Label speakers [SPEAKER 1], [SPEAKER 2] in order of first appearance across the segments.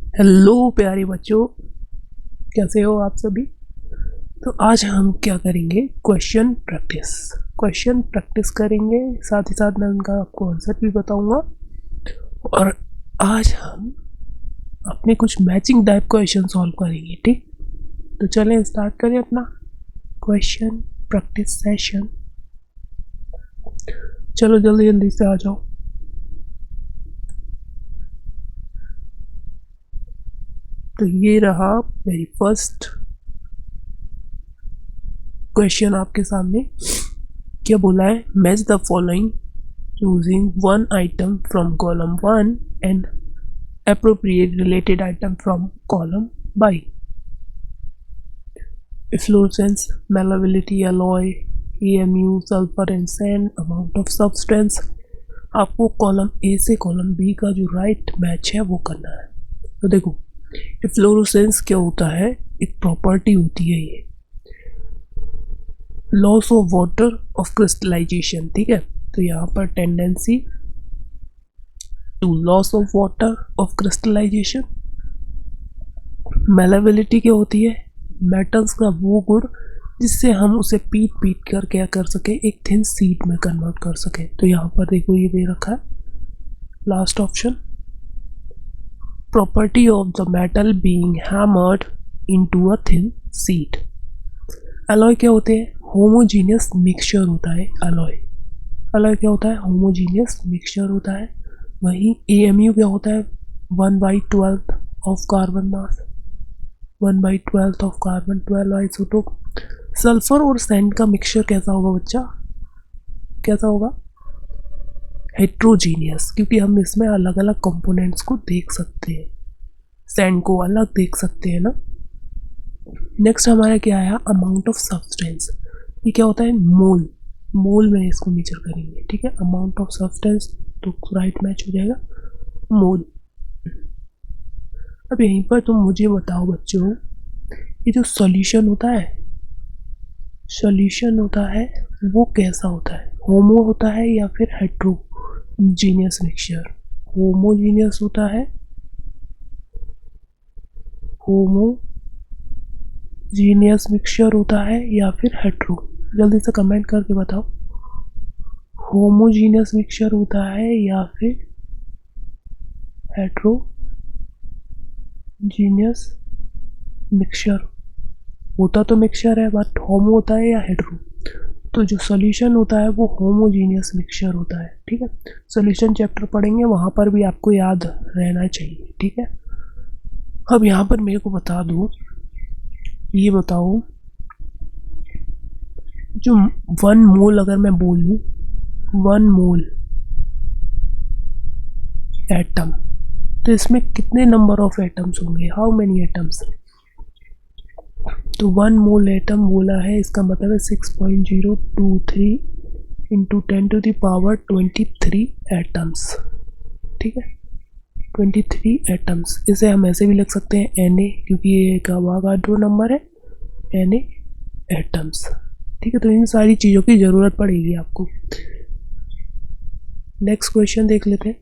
[SPEAKER 1] Hello प्यारे बच्चों, कैसे हो आप सभी। तो आज हम क्या करेंगे, क्वेश्चन प्रैक्टिस करेंगे। साथ ही साथ मैं उनका आपको आंसर भी बताऊंगा। और आज हम अपने कुछ मैचिंग टाइप क्वेश्चन सॉल्व करेंगे। ठीक, तो चलें स्टार्ट करें अपना क्वेश्चन प्रैक्टिस सेशन। चलो जल्दी जल्दी से आ जाओ। तो ये रहा मेरी फर्स्ट क्वेश्चन आपके सामने। क्या बोला है, match the following choosing one item from column 1 and appropriate related item from column by efflorescence, malleability, alloy, AMU, sulfur and sand, amount of substance। आपको कॉलम ए से कॉलम बी का जो right match है वो करना है। तो देखो, इफ्लोरोसेंस क्या होता है, एक प्रॉपर्टी होती है ये, loss of water of crystallization. ठीक है, तो यहाँ पर tendency to loss of water of crystallization. Malleability क्या होती है, मेटल्स का वो गुण जिससे हम उसे पीट पीट कर क्या कर सके, एक थिन सीट में कन्वर्ट कर सके। तो यहाँ पर देखो ये दे रखा है last option, property of the metal being hammered into a thin sheet. Alloy क्या होते हैं, होमोजीनियस मिक्सचर होता है अलॉय। अलॉय क्या होता है, होमोजीनियस मिक्सचर होता है। वहीं AMU क्या होता है, 1/12 of carbon mass, 1/12 of carbon, 12 isotope. Sulphur और सैंड का मिक्सचर कैसा होगा बच्चा, कैसा होगा, हेट्रोजीनियस, क्योंकि हम इसमें अलग अलग कंपोनेंट्स को देख सकते हैं, सैंड को अलग देख सकते हैं ना। नेक्स्ट हमारा क्या आया, अमाउंट ऑफ सब्सटेंस। ये क्या होता है, मोल, मोल में इसको मेजर करेंगे। ठीक है, अमाउंट ऑफ सब्सटेंस, तो राइट मैच हो जाएगा मोल। अब यहीं पर तुम मुझे बताओ बच्चों, ये जो सॉल्यूशन होता है, सॉल्यूशन होता है वो कैसा होता है, होमो होता है या फिर हेट्रोजीनियस मिक्सचर। होमोजीनियस होता है, होमोजीनियस मिक्सचर होता है या फिर हेट्रो, जल्दी से कमेंट करके बताओ। होमोजीनियस मिक्सचर होता है या फिर हेट्रोजीनियस मिक्सचर। होता तो मिक्सचर है बट होमो होता है या हेट्रो। तो जो सॉल्यूशन होता है वो होमोजीनियस मिक्सचर होता है। ठीक है, सॉल्यूशन चैप्टर पढ़ेंगे, वहाँ पर भी आपको याद रहना चाहिए। ठीक है, अब यहाँ पर मेरे को बता दो, ये बताओ, जो 1 मोल अगर मैं बोलूँ, 1 मोल एटम, तो इसमें कितने नंबर ऑफ एटम्स होंगे, हाउ मेनी एटम्स। तो 1 मोल एटम बोला है, इसका मतलब है 6.023 इंटू 10⁻23 एटम्स। ठीक है, 23 एटम्स। इसे हम ऐसे भी लिख सकते हैं Na, क्योंकि ये एक अवागाड्रो नंबर है, Na एटम्स। ठीक है, तो इन सारी चीज़ों की ज़रूरत पड़ेगी आपको। नेक्स्ट क्वेश्चन देख लेते हैं।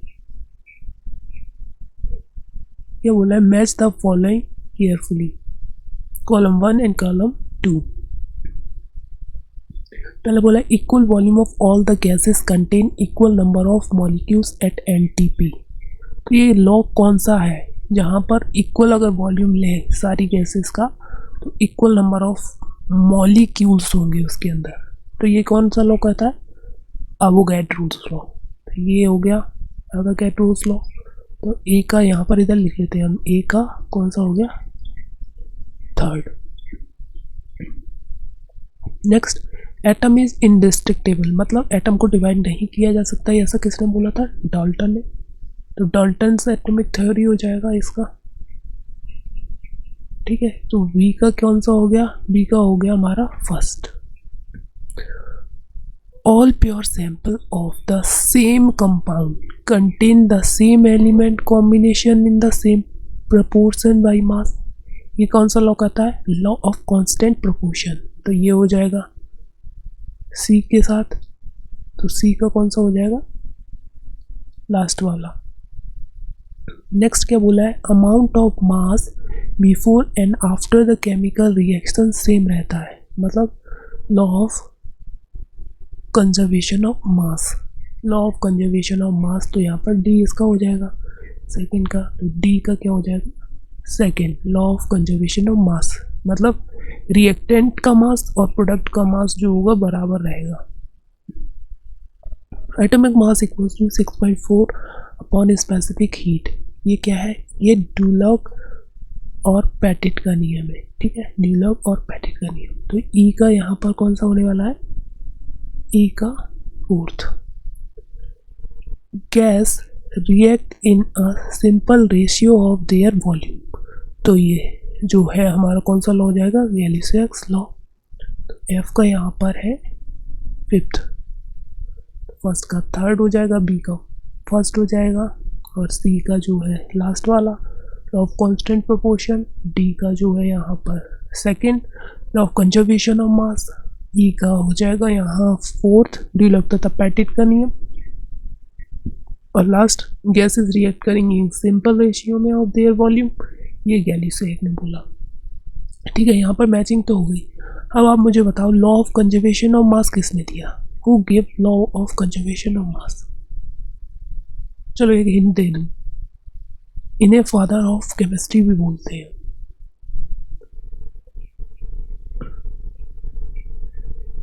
[SPEAKER 1] ये बोला है, match the following carefully, column 1 and column 2। पहले बोला equal volume of all the gases contain equal number of molecules at NTP। तो ये लॉ कौन सा है, जहाँ पर इक्वल अगर वॉल्यूम ले सारी गैसेस का तो इक्वल नंबर ऑफ मॉलिक्यूल्स होंगे उसके अंदर। तो ये कौन सा लॉ कहता है, अवोगाड्रोस लॉ। तो ये हो गया अवोगाड्रोस लॉ। तो ए का यहाँ पर इधर लिख लेते हैं हम, ए का कौन सा हो गया, third. Next, atom is indestructible, मतलब एटम को डिवाइड नहीं किया जा सकता, ऐसा किसने बोला था, डाल्टन ने। तो डाल्टन से एटॉमिक थ्योरी हो जाएगा इसका। ठीक है, तो बी का कौन सा हो गया, बी का हो गया हमारा first. All pure sample of the same compound contain the same element combination in the same proportion by mass. ये कौन सा लॉ कहता है, लॉ ऑफ कांस्टेंट प्रोपोर्शन। तो ये हो जाएगा सी के साथ। तो सी का कौन सा हो जाएगा, लास्ट वाला। नेक्स्ट क्या बोला है, amount of mass before and after the chemical reaction same रहता है, मतलब law of conservation of mass, law of conservation of मास। तो यहाँ पर डी इसका हो जाएगा सेकंड का, तो डी का क्या हो जाएगा second, law of conservation of मास, मतलब रिएक्टेंट का मास और प्रोडक्ट का मास जो होगा बराबर रहेगा। Atomic mass equals to 6.4 upon specific heat, ये क्या है, ये डुलॉग और पैटिट का नियम है, ठीक है, डुलॉग और पैटिट का नियम। तो ई का यहाँ पर कौन सा होने वाला है, ई का fourth. Gas react in a simple ratio of their volume, तो ये जो है हमारा कौन सा लॉ हो जाएगा, गैलिसियस लॉ। तो एफ का यहाँ पर है फिफ्थ, फर्स्ट का थर्ड हो जाएगा, बी का फर्स्ट हो जाएगा, और सी का जो है लास्ट वाला law of constant proportion, D का जो है यहाँ पर second law of conservation of mass, E का हो जाएगा यहाँ फोर्थ, डी लगता था पैटिट का नियम, और लास्ट गैसेस रिएक्ट करेंगी सिंपल रेशियो में ऑफ देयर वॉल्यूम, ये गैलिसियस ने बोला, ठीक है। यहाँ पर मैचिंग तो हो गई। अब आप मुझे बताओ लॉ ऑफ कंजर्वेशन ऑफ मास किसने दिया, who give law of conservation of मास। चलो एक हिंट दे दूँ, इन्हें फादर ऑफ केमिस्ट्री भी बोलते हैं,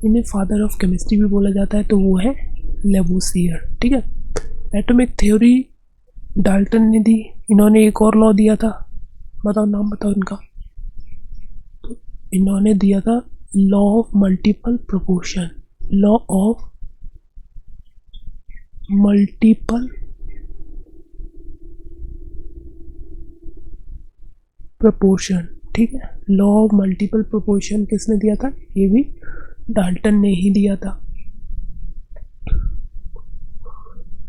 [SPEAKER 1] इन्हें फादर ऑफ केमिस्ट्री भी बोला जाता है, तो वो है लेवोसियर, ठीक है। एटॉमिक थ्योरी डाल्टन ने दी, इन्होंने एक और लॉ दिया था, बताओ नाम बताओ इनका। तो इन्होंने दिया था law of multiple proportion, law of multiple proportion, ठीक है। लॉ ऑफ मल्टीपल प्रोपोर्शन किसने दिया था, ये भी डाल्टन ने ही दिया था।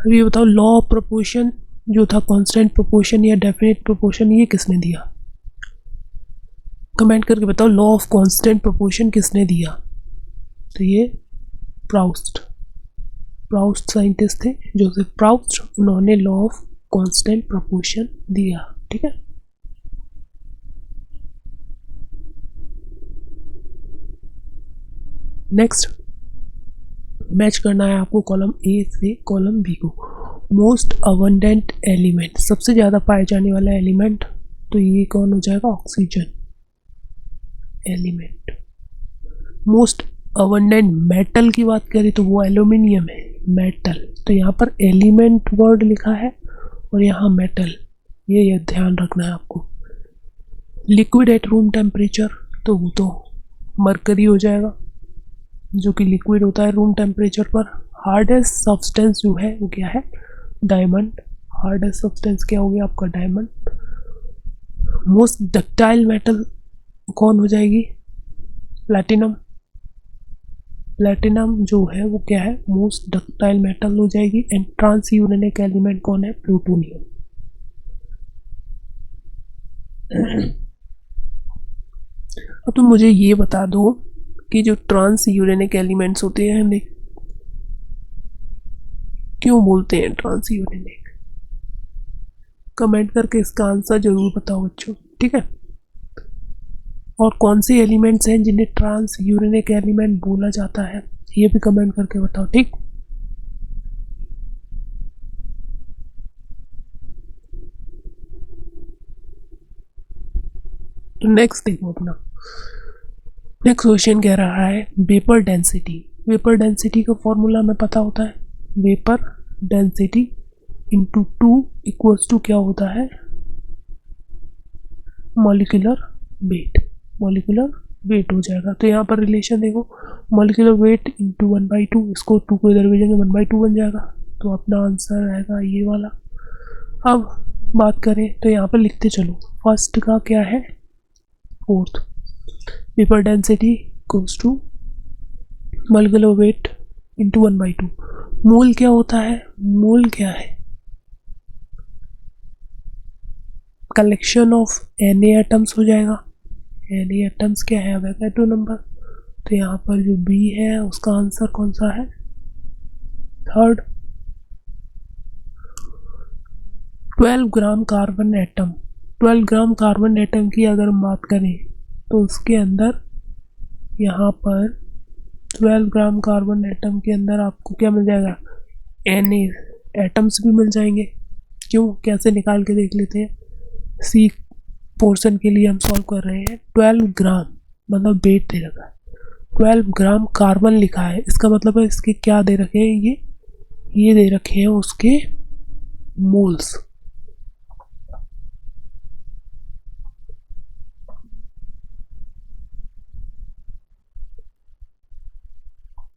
[SPEAKER 1] अब ये बताओ लॉ ऑफ प्रोपोर्शन जो था कांस्टेंट प्रोपोर्शन या डेफिनेट प्रोपोर्शन, ये किसने दिया, कमेंट करके बताओ लॉ ऑफ कांस्टेंट प्रोपोर्शन किसने दिया। तो ये प्राउस्ट साइंटिस्ट थे, जोसेफ प्राउस्ट, उन्होंने लॉ ऑफ कांस्टेंट प्रोपोर्शन दिया, ठीक है। नेक्स्ट मैच करना है आपको कॉलम ए से कॉलम बी को। मोस्ट अबंडेंट एलिमेंट, सबसे ज़्यादा पाए जाने वाला एलिमेंट, तो ये कौन हो जाएगा, oxygen element. Most abundant metal की बात करें तो वो एल्यूमिनियम है, मेटल। तो यहाँ पर एलिमेंट वर्ड लिखा है और यहाँ मेटल, ये ध्यान रखना है आपको। लिक्विड एट रूम टेम्परेचर, तो वो तो मरकरी हो जाएगा, जो कि लिक्विड होता है रूम टेम्परेचर पर। हार्डेस्ट सब्सटेंस जो है वो क्या है, डायमंड। हार्डेस्ट सब्सटेंस क्या हो गया आपका, डायमंड। मोस्ट डक्टाइल मेटल कौन हो जाएगी, प्लैटिनम। प्लैटिनम जो है वो क्या है, मोस्ट डक्टाइल मेटल हो जाएगी। एंड ट्रांसयूरेनिक एलिमेंट कौन है, प्लूटोनियम। अब तुम मुझे ये बता दो कि जो ट्रांसयूरेनिक एलिमेंट्स होते हैं हमें क्यों बोलते हैं ट्रांसयूरेनिक, कमेंट करके इसका आंसर जरूर बताओ बच्चों, ठीक है। और कौन से एलिमेंट्स हैं जिन्हें ट्रांसयूरेनिक एलिमेंट बोला जाता है, ये भी कमेंट करके बताओ, ठीक। तो नेक्स्ट देखो अपना नेक्स्ट क्वेश्चन कह रहा है वेपर डेंसिटी। वेपर डेंसिटी का फॉर्मूला हमें पता होता है, vapour density into 2 equals to क्या होता है, मॉलिक्यूलर वेट। मॉलिक्यूलर वेट हो जाएगा। तो यहाँ पर रिलेशन देखो, मॉलिक्यूलर वेट इंटू 1/2, इसको 2 को इधर भेजेंगे 1/2 बन जाएगा। तो अपना आंसर आएगा ये वाला। अब बात करें तो यहाँ पर लिखते चलो, फर्स्ट का क्या है, fourth. Vapour density equals to molecular weight into 1/2। Mole क्या होता है, मोल क्या है, कलेक्शन ऑफ Na एटम्स हो जाएगा। Na एटम्स क्या है, अवोगाड्रो नंबर। तो यहाँ पर जो B है उसका आंसर कौन सा है, third. 12 gram carbon atom, 12 gram carbon atom की अगर हम बात करें तो उसके अंदर यहाँ पर 12 ग्राम कार्बन एटम के अंदर आपको क्या मिल जाएगा, Na एटम्स भी मिल जाएंगे। क्यों, कैसे निकाल के देख लेते हैं। सी पोर्शन के लिए हम सॉल्व कर रहे हैं। 12 ग्राम मतलब वेट दे रखा है, 12 ग्राम कार्बन लिखा है, इसका मतलब है इसके क्या दे रखे हैं, ये दे रखे हैं उसके मोल्स।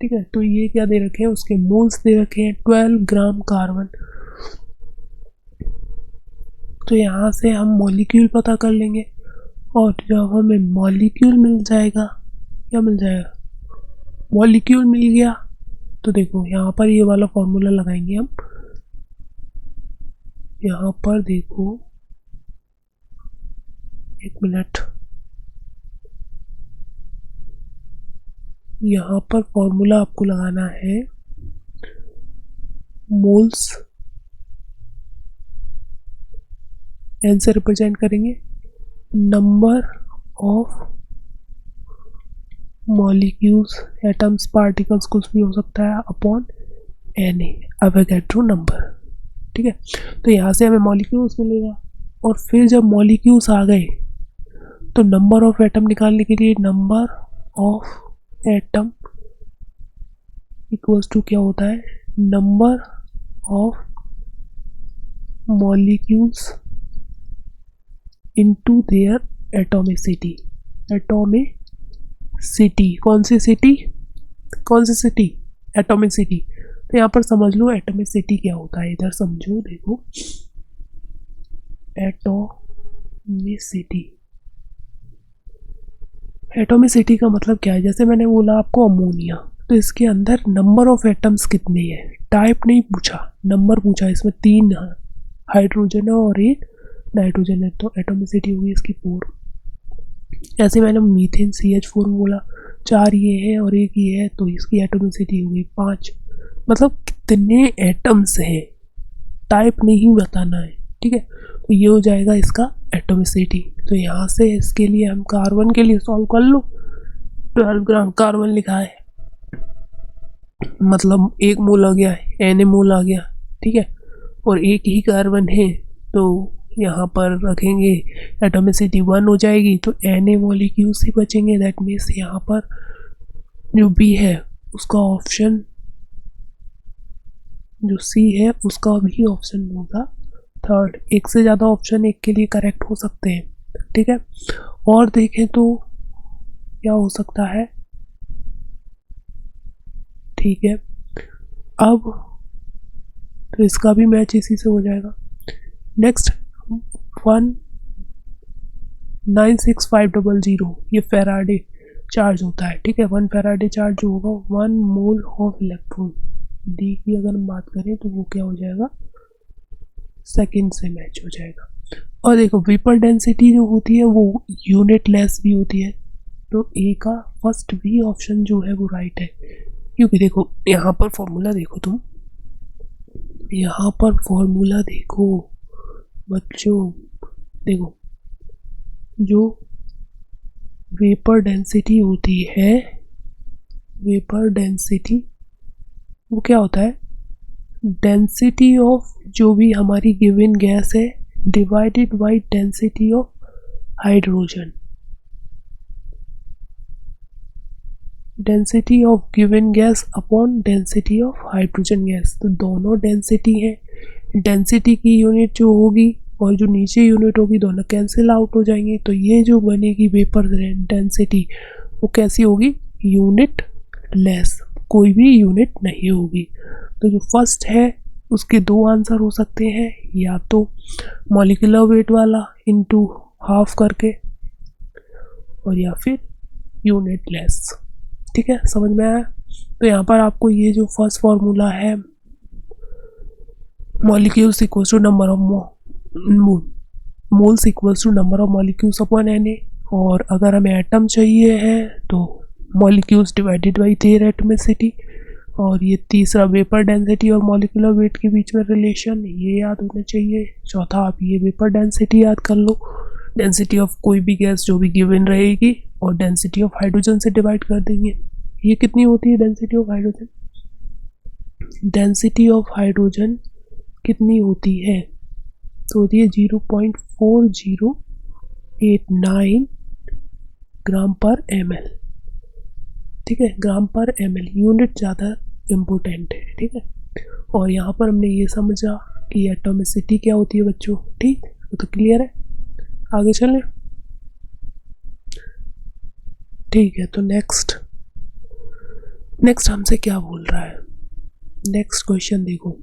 [SPEAKER 1] ठीक है, तो ये क्या दे रखे हैं, उसके मोल्स दे रखे हैं 12 ग्राम कार्बन। तो यहाँ से हम मॉलिक्यूल पता कर लेंगे, और जब हमें मॉलिक्यूल मिल जाएगा, क्या मिल जाएगा, मॉलिक्यूल मिल गया, तो देखो यहाँ पर ये वाला फॉर्मूला लगाएंगे हम। यहाँ पर देखो, एक मिनट, यहाँ पर फॉर्मूला आपको लगाना है मोल्स, एन से रिप्रेजेंट करेंगे number of molecules, atoms, particles, कुछ भी हो सकता है, अपॉन Na, एवोगैड्रो नंबर। ठीक है, तो यहाँ से हमें मॉलिक्यूल्स मिलेगा, और फिर जब मॉलिक्यूल्स आ गए तो नंबर ऑफ एटम निकालने के लिए number of atom equals to क्या होता है, number of molecules into their atomicity. Atomicity कौन सी सिटी, कौन सी सिटी, एटॉमिसिटी। तो यहाँ पर समझ लो एटॉमिसिटी क्या होता है, इधर समझो, देखो एटॉमिसिटी, एटॉमिसिटी का मतलब क्या है, जैसे मैंने बोला आपको अमोनिया, तो इसके अंदर नंबर ऑफ एटम्स कितने हैं, टाइप नहीं पूछा, नंबर पूछा। इसमें 3 हाइड्रोजन है और 1 नाइट्रोजन है, तो एटॉमिसिटी होगी इसकी 4। ऐसे मैंने मीथेन CH4 बोला, 4 ये है और 1 ये है, तो इसकी एटॉमिसिटी होगी 5। मतलब कितने एटम्स हैं, टाइप नहीं बताना है। ठीक है, तो ये हो जाएगा इसका एटॉमिसिटी। तो यहाँ से इसके लिए हम कार्बन के लिए सॉल्व कर लो। 12 ग्राम कार्बन लिखा है, मतलब 1 मोल आ गया, Na मोल आ गया। ठीक है, और 1 ही कार्बन है, तो यहाँ पर रखेंगे एटॉमिसिटी 1 हो जाएगी, तो Na मॉलिक्यूल्स ही बचेंगे। दैट मीन्स यहाँ पर जो बी है उसका ऑप्शन, जो सी है उसका भी ऑप्शन होगा थर्ड। एक से ज़्यादा ऑप्शन एक के लिए करेक्ट हो सकते हैं। ठीक है, और देखें तो क्या हो सकता है। ठीक है, अब तो इसका भी मैच इसी से हो जाएगा। नेक्स्ट 196500, ये फेराडे चार्ज होता है। ठीक है, 1 फेराडे चार्ज जो होगा 1 मोल ऑफ इलेक्ट्रॉन, डी की अगर हम बात करें तो वो क्या हो जाएगा, सेकंड से मैच हो जाएगा। और देखो वेपर डेंसिटी जो होती है वो यूनिट लेस भी होती है, तो ए का फर्स्ट बी ऑप्शन जो है वो राइट है। क्योंकि देखो यहाँ पर फॉर्मूला देखो, तुम यहाँ पर फॉर्मूला देखो बच्चों, देखो जो वेपर डेंसिटी होती है, वेपर डेंसिटी वो क्या होता है, डेंसिटी ऑफ जो भी हमारी गिवन गैस है divided by density of hydrogen. Density of given gas upon density of hydrogen gas, तो दोनों डेंसिटी है। डेंसिटी की यूनिट जो होगी और जो नीचे यूनिट होगी दोनों कैंसिल आउट हो जाएंगे, तो ये जो बनेगी वेपर डेंसिटी वो कैसी होगी, यूनिट लेस, कोई भी यूनिट नहीं होगी। तो जो फर्स्ट है उसके 2 आंसर हो सकते हैं, या तो मॉलिक्यूलर वेट वाला इनटू हाफ करके, और या फिर यूनिट लेस। ठीक है, समझ में आया। तो यहाँ पर आपको ये जो फर्स्ट फॉर्मूला है molecules equals to number of moles equals to number of molecules upon Na, और अगर हमें एटम चाहिए है तो molecules divided by their atomicity, और ये तीसरा वेपर डेंसिटी और मॉलिक्यूलर वेट के बीच में रिलेशन, ये याद होना चाहिए। चौथा आप ये वेपर डेंसिटी याद कर लो, डेंसिटी ऑफ कोई भी गैस जो भी गिवन रहेगी और डेंसिटी ऑफ हाइड्रोजन से डिवाइड कर देंगे। ये कितनी होती है density of hydrogen? Density of hydrogen कितनी होती है? तो होती है 0.4089 ग्राम पर ml। ठीक है, ग्राम पर ml, यूनिट ज़्यादा इम्पोर्टेंट है। ठीक है, और यहाँ पर हमने ये समझा कि एटॉमिसिटी क्या होती है बच्चों। ठीक, तो क्लियर है, आगे चलें। ठीक है, तो नेक्स्ट हमसे क्या बोल रहा है? नेक्स्ट क्वेश्चन देखो,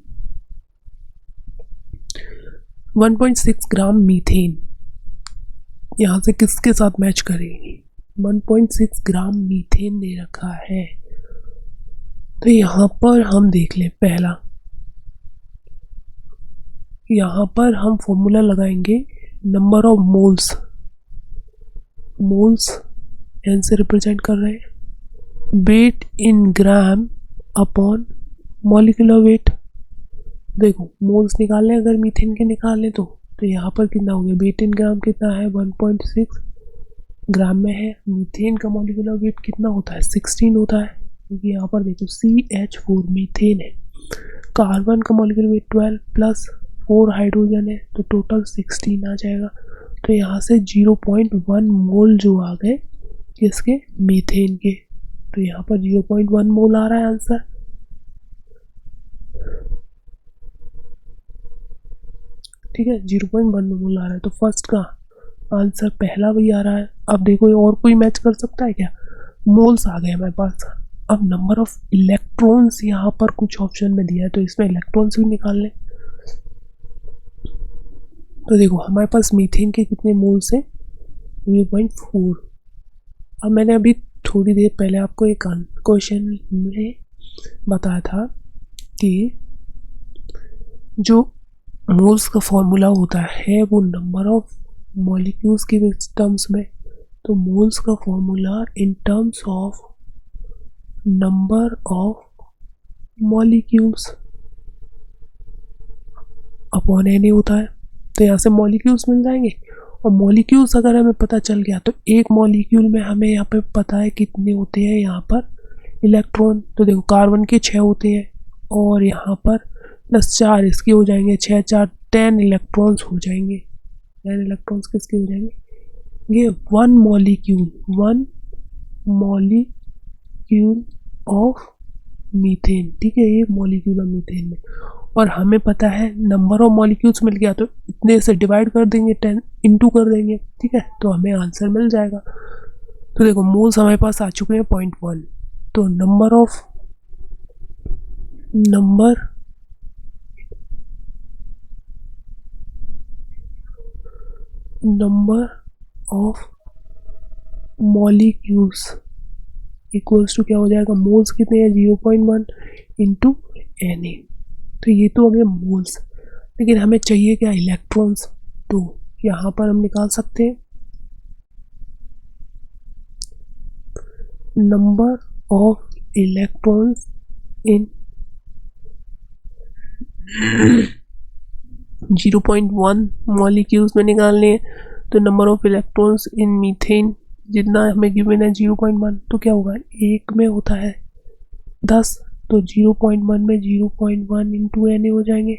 [SPEAKER 1] 1.6 ग्राम मीथेन यहाँ से किसके साथ मैच करेगी? 1.6 ग्राम मीथेन दे रखा है, तो यहाँ पर हम देख लें। पहला, यहाँ पर हम फॉर्मूला लगाएंगे number of moles. Moles n से रिप्रेजेंट कर रहे हैं, weight in gram upon molecular weight. देखो मोल्स निकालने अगर मीथेन के निकालें तो यहाँ पर कितना हो गया? वेट इन ग्राम कितना है? 1.6 ग्राम में है। मीथेन का मॉलिक्यूलर वेट कितना होता है? 16 होता है, क्योंकि यहाँ पर देखो CH4 मीथेन है। कार्बन का मॉलिक्यूलर वेट 12 प्लस 4 हाइड्रोजन है, तो टोटल 16 आ जाएगा। तो यहाँ से 0.1 मोल जो आ गए किसके? मीथेन के। तो यहाँ पर 0.1 मोल आ रहा है आंसर। ठीक है, 0.1 मोल आ रहा है, तो फर्स्ट का आंसर पहला वही आ रहा है। अब देखो और कोई मैच कर सकता है क्या? मोल्स आ गए हमारे पास। अब नंबर ऑफ इलेक्ट्रॉन्स यहाँ पर कुछ ऑप्शन में दिया है, तो इसमें इलेक्ट्रॉन्स भी निकाल लें। तो देखो हमारे पास मीथेन के कितने मोल्स हैं? 0.4। अब मैंने अभी थोड़ी देर पहले आपको एक क्वेश्चन में बताया था कि जो मोल्स का फॉर्मूला होता है वो नंबर ऑफ मॉलिक्यूल्स के टर्म्स में। तो मोल्स का formula in terms of number of molecules upon n होता है। तो यहाँ से मॉलिक्यूल्स मिल जाएंगे, और मॉलिक्यूल्स अगर हमें पता चल गया तो एक मॉलिक्यूल में हमें यहाँ पे पता है कितने होते हैं यहाँ पर इलेक्ट्रॉन। तो देखो कार्बन के 6 होते हैं, और यहाँ पर प्लस 4 इसके हो जाएंगे, 6 4 10 इलेक्ट्रॉन्स हो जाएंगे। 10 इलेक्ट्रॉन्स किसके हो जाएंगे? ये वन मॉलिक्यूल ऑफ मीथेन। ठीक है, एक मॉलिक्यूल ऑफ मीथेन में, और हमें पता है नंबर ऑफ मॉलिक्यूल्स मिल गया, तो इतने से डिवाइड कर देंगे, 10 इंटू कर देंगे। ठीक है, तो हमें आंसर मिल जाएगा। तो देखो मोल्स हमारे पास आ चुके हैं 0.1। तो number of molecules equals to क्या हो जाएगा? मोल्स कितने हैं? 0.1 इंटू Na। तो ये तो हो गया मोल्स, लेकिन हमें चाहिए क्या? इलेक्ट्रॉन्स। तो यहाँ पर हम निकाल सकते हैं number of electrons in 0.1 molecules में निकालने हैं। तो number of electrons in methane जितना हमें गिवन है 0.1, तो क्या होगा? एक में होता है 10, तो 0.1 में 0.1 इंटू Na हो जाएंगे,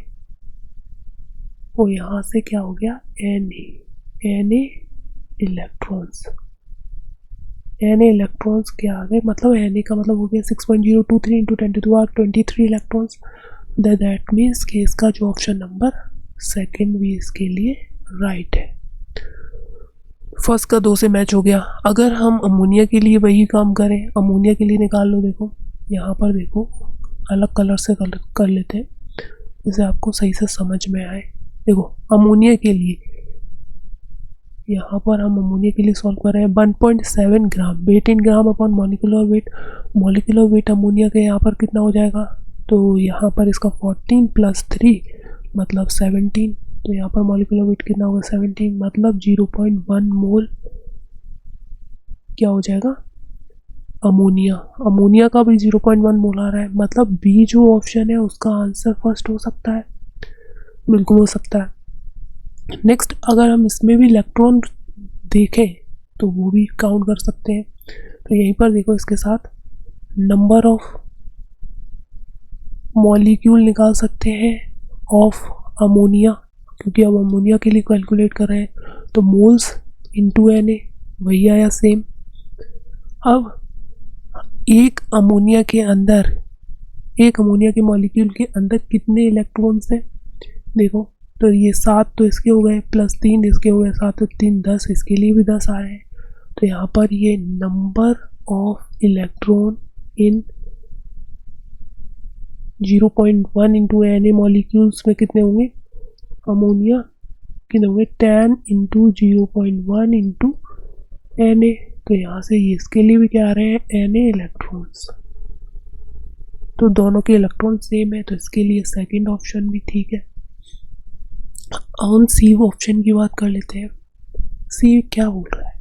[SPEAKER 1] और यहाँ से क्या हो गया? Na इलेक्ट्रॉन्स क्या आ गए? मतलब Na का मतलब हो गया 6.023 into 10 to the power 23 electrons. That means कि इसका जो ऑप्शन नंबर सेकेंड भी इसके लिए राइट है। फर्स्ट का 2 से मैच हो गया। अगर हम अमोनिया के लिए वही काम करें, अमोनिया के लिए निकाल लो। देखो यहाँ पर देखो अलग कलर से कर लेते हैं, जिससे आपको सही से समझ में आए। देखो अमोनिया के लिए यहाँ पर हम अमोनिया के लिए सॉल्व कर रहे हैं। 1.7 gram weight in gram upon molecular weight. Molecular weight ammonia का यहाँ पर कितना हो जाएगा? तो यहाँ पर इसका 14 + 3 मतलब 17। तो यहाँ पर मॉलिक्यूलर वेट कितना होगा? 17, मतलब 0.1 मोल क्या हो जाएगा? अमोनिया, अमोनिया का भी 0.1 मोल आ रहा है, मतलब बी जो ऑप्शन है उसका आंसर फर्स्ट हो सकता है, बिल्कुल हो सकता है। नेक्स्ट अगर हम इसमें भी इलेक्ट्रॉन देखें तो वो भी काउंट कर सकते हैं। तो यहीं पर देखो इसके साथ नंबर ऑफ मॉलिक्यूल निकाल सकते हैं ऑफ अमोनिया, क्योंकि अब अमोनिया के लिए कैलकुलेट कर रहे हैं तो मोल्स इंटू एन ए वही आया सेम। अब एक अमोनिया के मॉलिक्यूल के अंदर कितने इलेक्ट्रॉन्स हैं, देखो तो ये 7 तो इसके हो गए, प्लस 3 इसके हो गए, 7 और 3 10, इसके लिए भी 10 आ रहे हैं। तो यहाँ पर ये number of electron in 0.1 into N A molecules में कितने होंगे, अमोनिया कितने होंगे 10 इंटू 0.1 इंटू एन ए। तो यहाँ से ये इसके लिए भी क्या आ रहे हैं एन ए इलेक्ट्रॉन्स, तो दोनों के इलेक्ट्रॉन सेम है, तो इसके लिए सेकंड ऑप्शन भी ठीक है। अब हम सी ऑप्शन की बात कर लेते हैं। सी क्या बोल रहा है,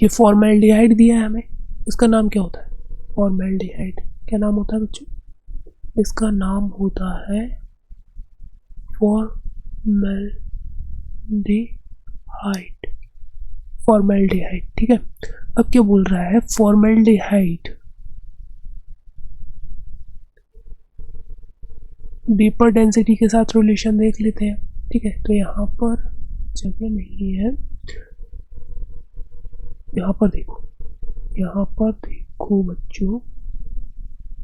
[SPEAKER 1] ये फॉर्मेल्डिहाइड दिया है हमें, इसका नाम क्या होता है, फॉर्मेल्डिहाइड क्या नाम होता है बच्चों, इसका नाम होता है फॉर्मेल्डिहाइड, ठीक है। अब क्या बोल रहा है, फॉर्मेल्डिहाइड वेपर डेंसिटी के साथ रिलेशन देख लेते हैं, ठीक है। तो यहाँ पर जगह नहीं है, यहाँ पर देखो बच्चों,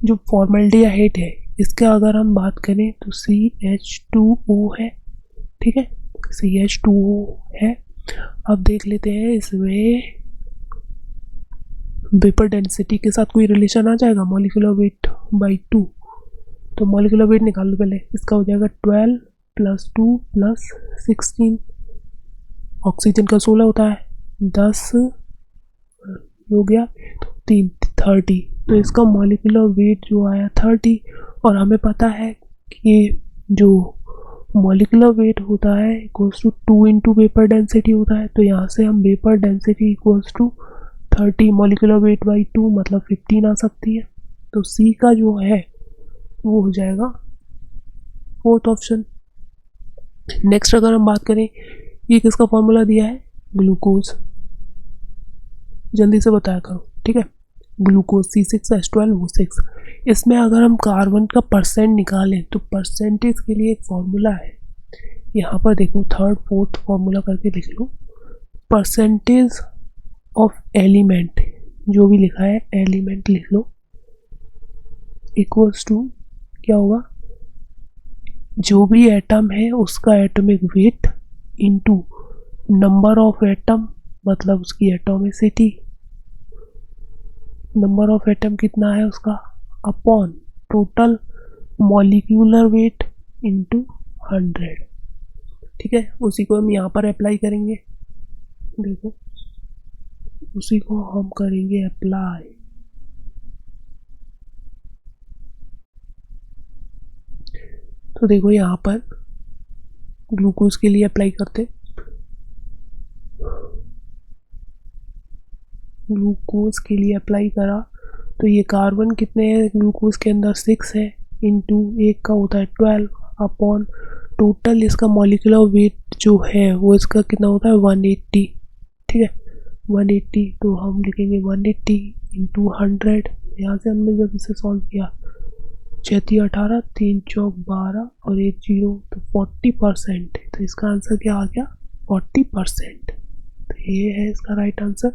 [SPEAKER 1] जो फॉर्मेल्डिहाइड है इसका अगर हम बात करें तो CH2O है, ठीक है, CH2O है। अब देख लेते हैं इसमें वेपर डेंसिटी के साथ कोई रिलेशन आ जाएगा, मॉलिक्यूलर वेट बाई 2, तो मॉलिक्यूलर वेट निकाल लो पहले, इसका हो जाएगा 12 + 2 + 16, ऑक्सीजन का 16 होता है, 10 हो गया तो 3 30, तो इसका मॉलिक्यूलर वेट जो आया 30। और हमें पता है कि जो मॉलिक्यूलर वेट होता है equals to 2 into vapour density होता है, तो यहाँ से हम vapour density equals to 30 molecular weight by 2 मतलब 15 आ सकती है। तो सी का जो है वो हो जाएगा फोर्थ ऑप्शन। नेक्स्ट अगर हम बात करें, ये किसका फॉर्मूला दिया है, ग्लूकोज, जल्दी से बताया करो, ठीक है। ग्लूकोज C6H12O6, इसमें अगर हम कार्बन का परसेंट निकालें तो परसेंटेज के लिए एक फॉर्मूला है, यहाँ पर देखो थर्ड फोर्थ फॉर्मूला करके लिख लो, परसेंटेज ऑफ एलिमेंट जो भी लिखा है एलिमेंट लिख लो, इक्वल्स टू क्या होगा, जो भी एटम है उसका atomic weight into number of atom मतलब उसकी एटॉमिसिटी, नंबर ऑफ एटम कितना है उसका upon total molecular weight into 100, ठीक है। उसी को हम यहाँ पर अप्लाई करेंगे, देखो उसी को हम करेंगे अप्लाई। तो देखो यहाँ पर ग्लूकोज के लिए अप्लाई करते, ग्लूकोज के लिए अप्लाई करा तो ये कार्बन कितने हैं ग्लूकोज के अंदर 6 है, इंटू एक का होता है 12 अपॉन टोटल इसका मॉलिक्यूलर वेट जो है वो इसका कितना होता है 180, ठीक है 180। तो हम लिखेंगे 180 इंटू 100, यहाँ से हमने जब इसे सॉल्व किया 6 18 3 चौक 12 और 1 0 तो 40%, तो इसका आंसर क्या आ गया 40%। तो ये है इसका राइट आंसर।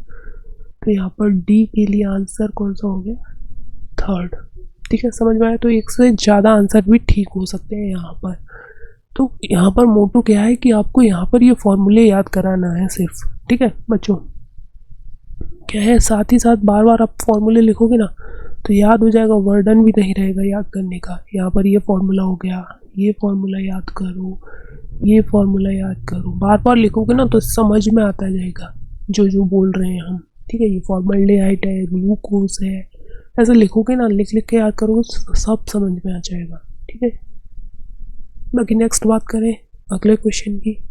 [SPEAKER 1] तो यहाँ पर डी के लिए आंसर कौन सा हो गया, थर्ड, ठीक है, समझ में आया। तो एक से ज़्यादा आंसर भी ठीक हो सकते हैं यहाँ पर। तो यहाँ पर मोटो क्या है कि आपको यहाँ पर ये फॉर्मूले याद कराना है सिर्फ, ठीक है बच्चों, क्या है साथ ही साथ बार बार आप फॉर्मूले लिखोगे ना तो याद हो जाएगा, वर्डन भी नहीं रहेगा याद करने का। यहाँ पर ये फॉर्मूला हो गया, ये फॉर्मूला याद करो, ये फॉर्मूला याद करो, बार बार लिखोगे ना तो समझ में आता जाएगा जो जो बोल रहे हैं हम, ठीक है। ये फॉर्मल्डिहाइड है, ग्लूकोज है, ऐसे लिखोगे ना, लिख लिख के याद करोगे सब समझ में आ जाएगा, ठीक है। बाकी नेक्स्ट बात करें अगले क्वेश्चन की।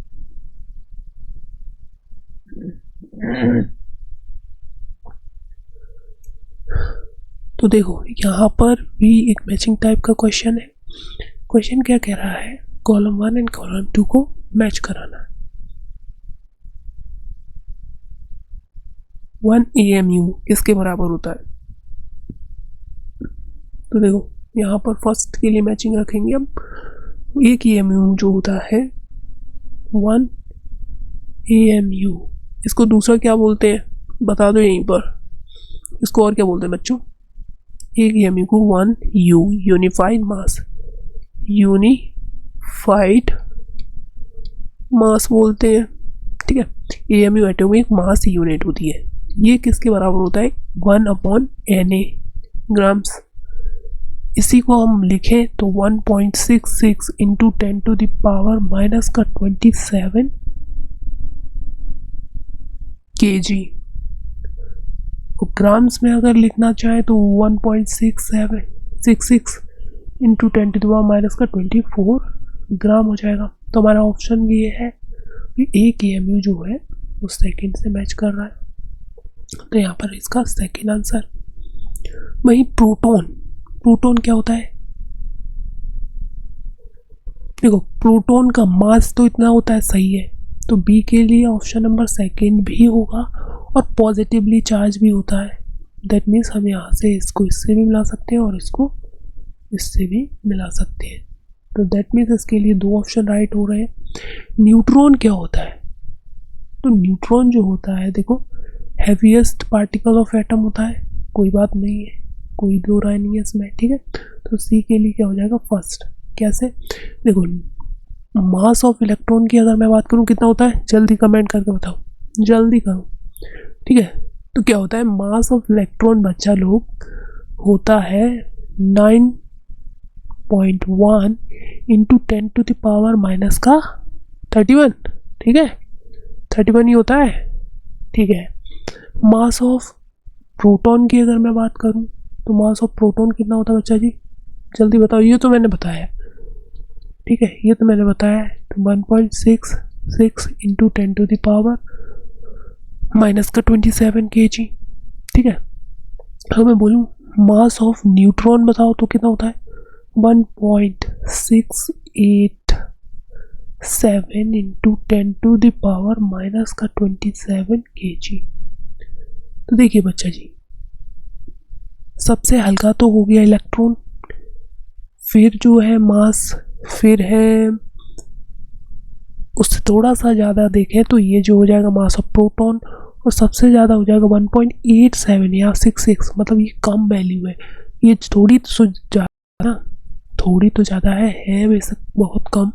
[SPEAKER 1] तो देखो यहाँ पर भी एक मैचिंग टाइप का क्वेश्चन है। क्वेश्चन क्या कह रहा है, कॉलम 1 एंड कॉलम 2 को मैच कराना है। 1 AMU किसके बराबर होता है? तो देखो यहाँ पर फर्स्ट के लिए मैचिंग रखेंगे हम। 1 AMU जो होता है 1 AMU, इसको दूसरा क्या बोलते हैं बता दो यहीं पर, इसको और क्या बोलते हैं बच्चों? 1 AMU को 1 U यूनिफाइड मास, यूनिफाइड मास बोलते हैं। ठीक है, AMU एटॉमिक मास यूनिट होती है। ये किसके बराबर होता है? 1/Na grams. इसी को हम लिखें तो 1.66 इंटू 10⁻⁻27 kg। ग्राम्स में अगर लिखना चाहे तो 1.66 इंटू 10⁻⁻24 ग्राम हो जाएगा। तो हमारा ऑप्शन ये है कि 1 AMU जो है वो सेकेंड से मैच कर रहा है, तो यहाँ पर इसका सेकेंड आंसर। वही प्रोटॉन, प्रोटॉन क्या होता है? देखो प्रोटॉन का मास तो इतना होता है, सही है, तो बी के लिए ऑप्शन नंबर सेकेंड भी होगा और पॉजिटिवली चार्ज भी होता है। दैट मीन्स हम यहाँ से इसको इससे भी मिला सकते हैं और इसको इससे भी मिला सकते हैं, तो दैट मीन्स इसके लिए 2 ऑप्शन राइट हो रहे हैं। न्यूट्रॉन क्या होता है? तो न्यूट्रॉन जो होता है देखो हैवीएस्ट पार्टिकल ऑफ एटम होता है, कोई बात नहीं है, कोई दो राय नहीं है इसमें। ठीक है, तो सी के लिए क्या हो जाएगा फर्स्ट। कैसे? देखो मास ऑफ इलेक्ट्रॉन की अगर मैं बात करूं कितना होता है, जल्दी कमेंट करके बताओ, जल्दी करो। ठीक है, तो क्या होता है, मास ऑफ इलेक्ट्रॉन बच्चा लोग होता है 9.1 इंटू 10⁻⁻31। ठीक है, 31 ही होता है। ठीक है, मास ऑफ प्रोटॉन की अगर मैं बात करूं तो मास ऑफ प्रोटॉन कितना होता है बच्चा जी, जल्दी बताओ। ये तो मैंने बताया, ठीक है, ये तो मैंने बताया, तो 1.66 इंटू 10⁻⁻27 kg। ठीक है, अगर मैं बोलूँ मास ऑफ न्यूट्रॉन बताओ तो कितना होता है, 1.687 इंटू 10⁻⁻27 kg। तो देखिए बच्चा जी, सबसे हल्का तो हो गया इलेक्ट्रॉन, फिर जो है मास, फिर है उससे थोड़ा सा ज़्यादा देखें तो ये जो हो जाएगा मास ऑफ प्रोटॉन, और सबसे ज़्यादा हो जाएगा 1.87 या 66, मतलब ये कम वैल्यू है। ये थोड़ी तो ज़्यादा, थोड़ी तो ज़्यादा है बेशक बहुत कम,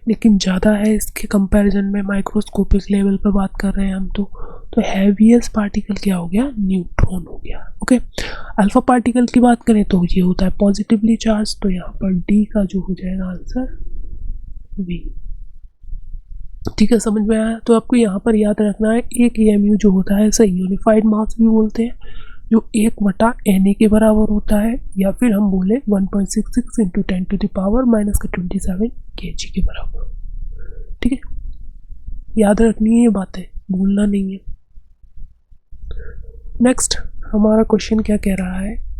[SPEAKER 1] लेकिन ज़्यादा है इसके कंपैरिजन में। माइक्रोस्कोपिक लेवल पर बात कर रहे हैं हम तो हैवीएस्ट पार्टिकल क्या हो गया, न्यूट्रॉन हो गया। ओके, अल्फा पार्टिकल की बात करें तो ये होता है पॉजिटिवली चार्ज, तो यहाँ पर डी का जो हो जाएगा आंसर बी। ठीक है, समझ में आया? तो आपको यहाँ पर याद रखना है 1 AMU जो होता है इसे यूनिफाइड मास भी बोलते हैं, जो 1/Na के बराबर होता है, या फिर हम बोले 1.66 इंटू 10⁻⁻27 kg के बराबर। ठीक है, याद रखनी है ये बातें, भूलना नहीं है। नेक्स्ट हमारा क्वेश्चन क्या कह रहा है,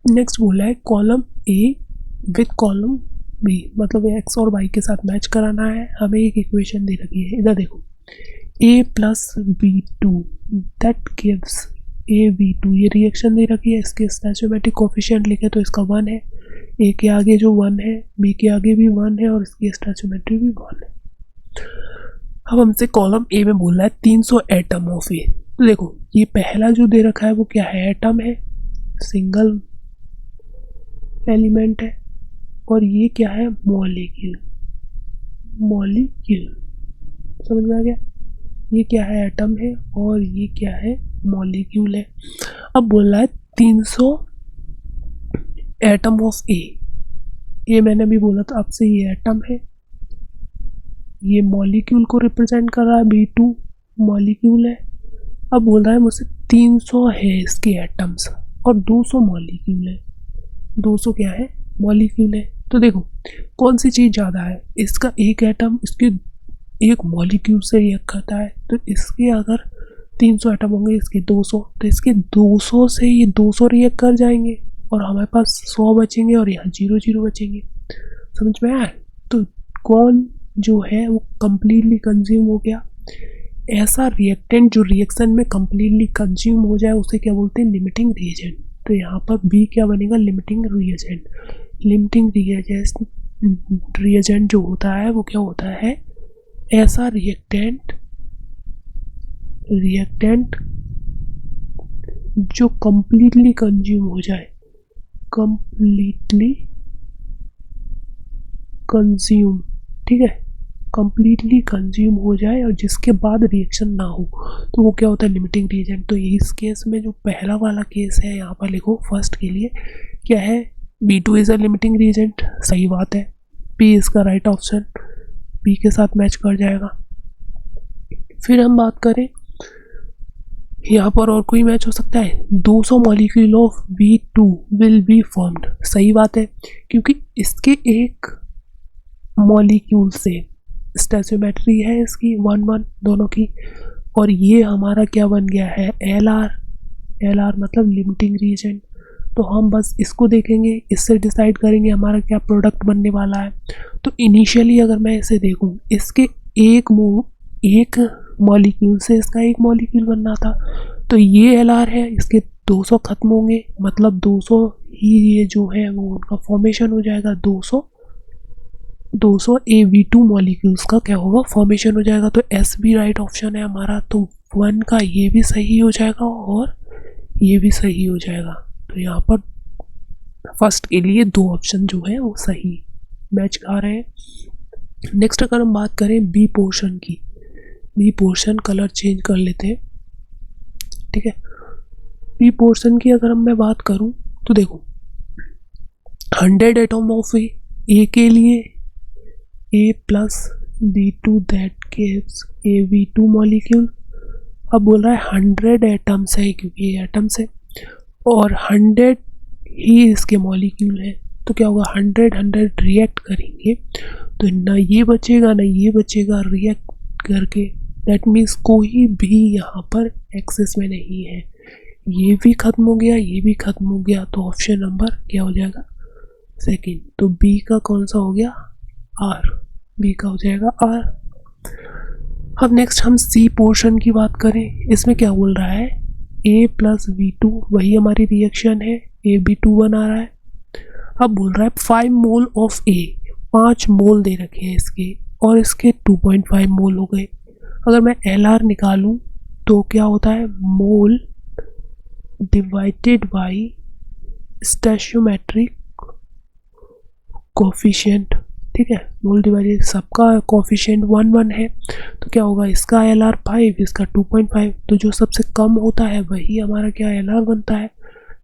[SPEAKER 1] नेक्स्ट बोला है column A with column B, मतलब एक्स और वाई के साथ मैच कराना है। हमें एक इक्वेशन दे रखी है, इधर देखो, a plus b2 that gives AB2, ये रिएक्शन दे रखी है, इसके स्टैचोमेट्रिक कोफिशिएंट लिखे तो इसका 1 है, a के आगे जो 1 है, b के आगे भी 1 है और इसकी स्टैचोमेट्री भी 1 है। अब हमसे कॉलम ए में बोल रहा है 300 एटम ऑफ ए। तो देखो ये पहला जो दे रखा है वो क्या है, एटम है, सिंगल एलिमेंट है, और ये क्या है, मॉलिक्यूल, मॉलिक्यूल, समझ में आ गया? ये क्या है, एटम है, और ये क्या है, मॉलिक्यूल है। अब बोल रहा है 300 एटम ऑफ ए, ये मैंने भी बोला था आपसे, ये एटम है, ये मॉलिक्यूल को रिप्रेजेंट कर रहा है, B2 मॉलिक्यूल है। अब बोल रहा है मुझसे 300 है इसके एटम्स और 200 मॉलिक्यूल है, 200 क्या है, मॉलिक्यूल है। तो देखो कौन सी चीज़ ज़्यादा है, इसका एक एटम इसके एक मॉलिक्यूल से रिएक्ट करता है, तो इसके अगर 300 एटम होंगे, इसके 200, तो इसके 200 से ये 200 रिएक्ट कर जाएंगे और हमारे पास 100 बचेंगे और यहाँ 0 0 बचेंगे। समझ में आया? तो कौन जो है वो कंप्लीटली कंज्यूम हो गया। ऐसा रिएक्टेंट जो रिएक्शन में कंप्लीटली कंज्यूम हो जाए उसे क्या बोलते हैं, लिमिटिंग रिएजेंट। तो यहाँ पर बी क्या बनेगा, लिमिटिंग रिएजेंट। लिमिटिंग रिएजेंट जो होता है वो क्या होता है, ऐसा रिएक्टेंट जो कंप्लीटली कंज्यूम हो जाए, कंप्लीटली कंज्यूम, ठीक है, कंप्लीटली कंज्यूम हो जाए और जिसके बाद रिएक्शन ना हो, तो वो क्या होता है, लिमिटिंग रिएजेंट। तो इस केस में जो पहला वाला केस है यहाँ पर लिखो फर्स्ट के लिए क्या है, B2 is a limiting reagent. सही बात है, P इसका राइट ऑप्शन, P के साथ मैच कर जाएगा। फिर हम बात करें यहाँ पर और कोई मैच हो सकता है, 200 molecule of B2 will be formed. सही बात है, क्योंकि इसके एक मॉलिक्यूल से स्टेचोमेट्री है इसकी 1 1 दोनों की, और ये हमारा क्या बन गया है, LR मतलब लिमिटिंग रिएजेंट। तो हम बस इसको देखेंगे, इससे डिसाइड करेंगे हमारा क्या प्रोडक्ट बनने वाला है। तो इनिशियली अगर मैं इसे देखूं, इसके एक मॉलिक्यूल से इसका एक मॉलिक्यूल बनना था, तो ये LR है, इसके 200 खत्म होंगे, मतलब 200 ही ये जो है वो उनका फॉर्मेशन हो जाएगा। 200 AB2 मॉलिक्यूल्स का क्या होगा, फॉर्मेशन हो जाएगा। तो S भी राइट ऑप्शन है हमारा, तो 1 का ये भी सही हो जाएगा और ये भी सही हो जाएगा। तो यहाँ पर फर्स्ट के लिए 2 ऑप्शन जो है वो सही मैच खा रहे हैं। नेक्स्ट अगर हम बात करें बी पोर्शन की, बी पोर्शन कलर चेंज कर लेते हैं, ठीक है। बी पोर्शन की अगर मैं बात करूं तो देखो 100 एटम ऑफ ए के लिए A plus B2 that gives AB2 molecule. अब बोल रहा है 100 एटम्स है, क्योंकि ये एटम्स है और 100 ही इसके मॉलिक्यूल है, तो क्या होगा, 100 रिएक्ट करेंगे तो ना ये बचेगा ना ये बचेगा रिएक्ट करके। दैट मीन्स कोई भी यहाँ पर एक्सेस में नहीं है, ये भी ख़त्म हो गया, ये भी ख़त्म हो गया। तो ऑप्शन नंबर क्या हो जाएगा, सेकंड। तो बी का कौन सा हो गया, आर, बी का हो जाएगा आर। अब नेक्स्ट हम सी पोर्शन की बात करें, इसमें क्या बोल रहा है, ए प्लस B2 वही हमारी रिएक्शन है, AB2 बना रहा है। अब बोल रहा है 5 मोल ऑफ ए, 5 मोल दे रखे हैं इसके और इसके 2.5 मोल हो गए। अगर मैं LR निकालूं तो क्या होता है, मोल डिवाइडेड बाई स्टोइचियोमेट्रिक कोफिशिएंट, ठीक है। मोल डिवाइडेड, सबका कोफिशिएंट 1 1 है, तो क्या होगा, इसका LR 5, इसका 2.5, तो जो सबसे कम होता है वही हमारा क्या LR बनता है,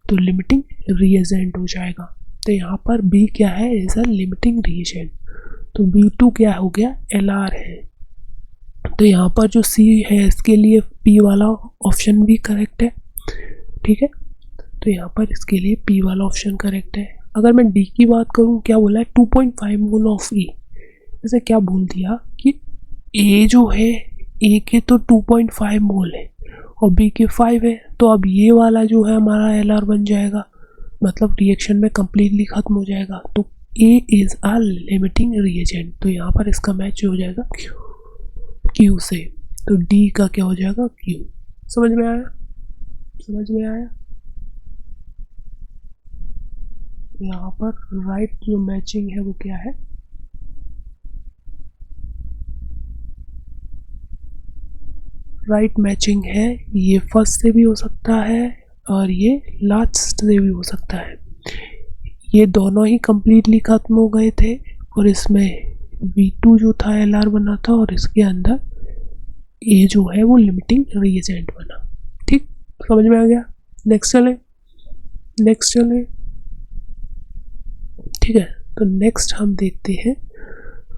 [SPEAKER 1] तो लिमिटिंग रिएजेंट हो जाएगा। तो यहाँ पर B क्या है, इज अ लिमिटिंग रिएजेंट। तो B2 क्या हो गया, LR है। तो यहाँ पर जो C है इसके लिए P वाला ऑप्शन भी करेक्ट है, ठीक है। तो यहाँ पर इसके लिए P वाला ऑप्शन करेक्ट है। अगर मैं D की बात करूँ, क्या बोला है, 2.5 मोल ऑफ E। जैसे क्या बोल दिया कि A जो है, A के तो 2.5 मोल है और B के 5 है, तो अब ये वाला जो है हमारा LR बन जाएगा, मतलब रिएक्शन में कंप्लीटली ख़त्म हो जाएगा। तो A is a limiting reagent, तो यहाँ पर इसका मैच हो जाएगा Q से। तो D का क्या हो जाएगा, Q। समझ में आया, समझ में आया। यहाँ पर राइट जो मैचिंग है वो क्या है, राइट मैचिंग है, ये फर्स्ट से भी हो सकता है और ये लास्ट से भी हो सकता है। ये दोनों ही कंप्लीटली ख़त्म हो गए थे और इसमें B2 जो था LR बना था और इसके अंदर ये जो है वो लिमिटिंग रिएजेंट बना, ठीक, समझ में आ गया। नेक्स्ट चले, नेक्स्ट चले, ठीक है। तो नेक्स्ट हम देखते हैं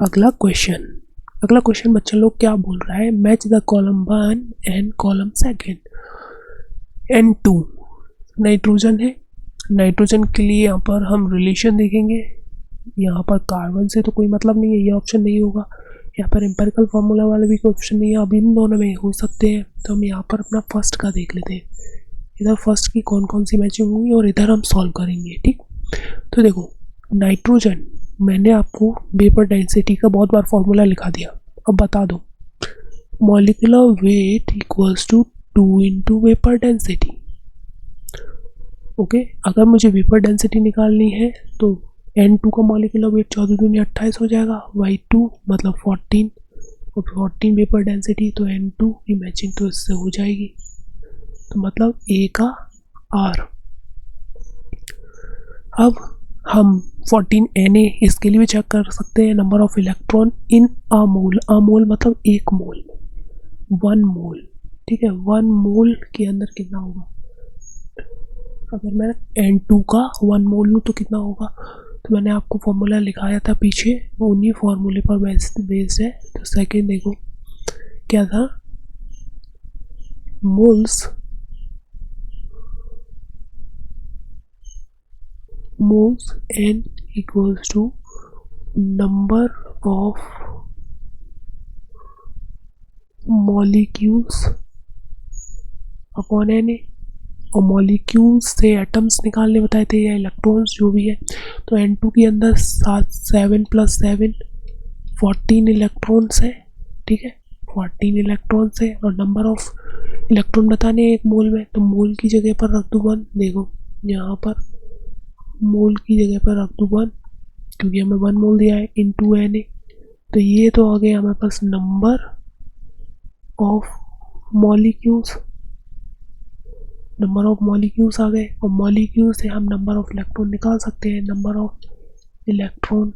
[SPEAKER 1] अगला क्वेश्चन। अगला क्वेश्चन बच्चा लोग क्या बोल रहा है, match the column 1 and column 2। N2 nitrogen है, नाइट्रोजन के लिए यहाँ पर हम रिलेशन देखेंगे, यहाँ पर कार्बन से तो कोई मतलब नहीं है, ये ऑप्शन नहीं होगा। यहाँ पर एम्पेरिकल फार्मूला वाले भी कोई ऑप्शन नहीं है, अब इन दोनों में हो सकते हैं। तो हम यहाँ पर अपना फर्स्ट का देख लेते हैं, इधर फर्स्ट की कौन कौन सी मैचिंग होंगी और इधर हम सॉल्व करेंगे। ठीक, तो देखो नाइट्रोजन, मैंने आपको वेपर डेंसिटी का बहुत बार फॉर्मूला लिखा दिया, अब बता दो molecular weight equals to 2 into vapour density. Okay, अगर मुझे वेपर डेंसिटी निकालनी है तो N2 का मॉलिक्यूलर वेट 14 दूनी 28 हो जाएगा, Y2 मतलब 14 और 14 वेपर डेंसिटी, तो N2 की मैचिंग तो इससे हो जाएगी, तो मतलब A का R। अब हम 14 Na इसके लिए भी चेक कर सकते हैं, नंबर ऑफ इलेक्ट्रॉन इन अ मोल, अ मोल मतलब एक मोल, 1 मोल। ठीक है, 1 मोल के अंदर कितना होगा, अगर मैं N2 का 1 मोल लूँ तो कितना होगा, तो मैंने आपको फॉर्मूला लिखाया था पीछे, वो उन्हीं फॉर्मूले पर बेस्ड है। तो सेकेंड देखो क्या था, moles N equals to number of molecules upon Na, और मॉलिक्यूल्स से एटम्स निकालने बताए थे या इलेक्ट्रॉन्स जो भी है। तो N2 के अंदर 7 + 7 14 इलेक्ट्रॉन्स है। ठीक है, 14 इलेक्ट्रॉन्स है और नंबर ऑफ इलेक्ट्रॉन बताने एक मोल में, तो मोल की जगह पर रख दूँ 1। देखो यहाँ पर मोल की जगह पर रख दूँ 1, क्योंकि हमें 1 मोल दिया है, इंटू Na। तो ये तो आ गया हमारे पास number of molecules, number of molecules आ गए, और मॉलिक्यूल से हम नंबर ऑफ इलेक्ट्रॉन निकाल सकते हैं। नंबर ऑफ इलेक्ट्रॉन,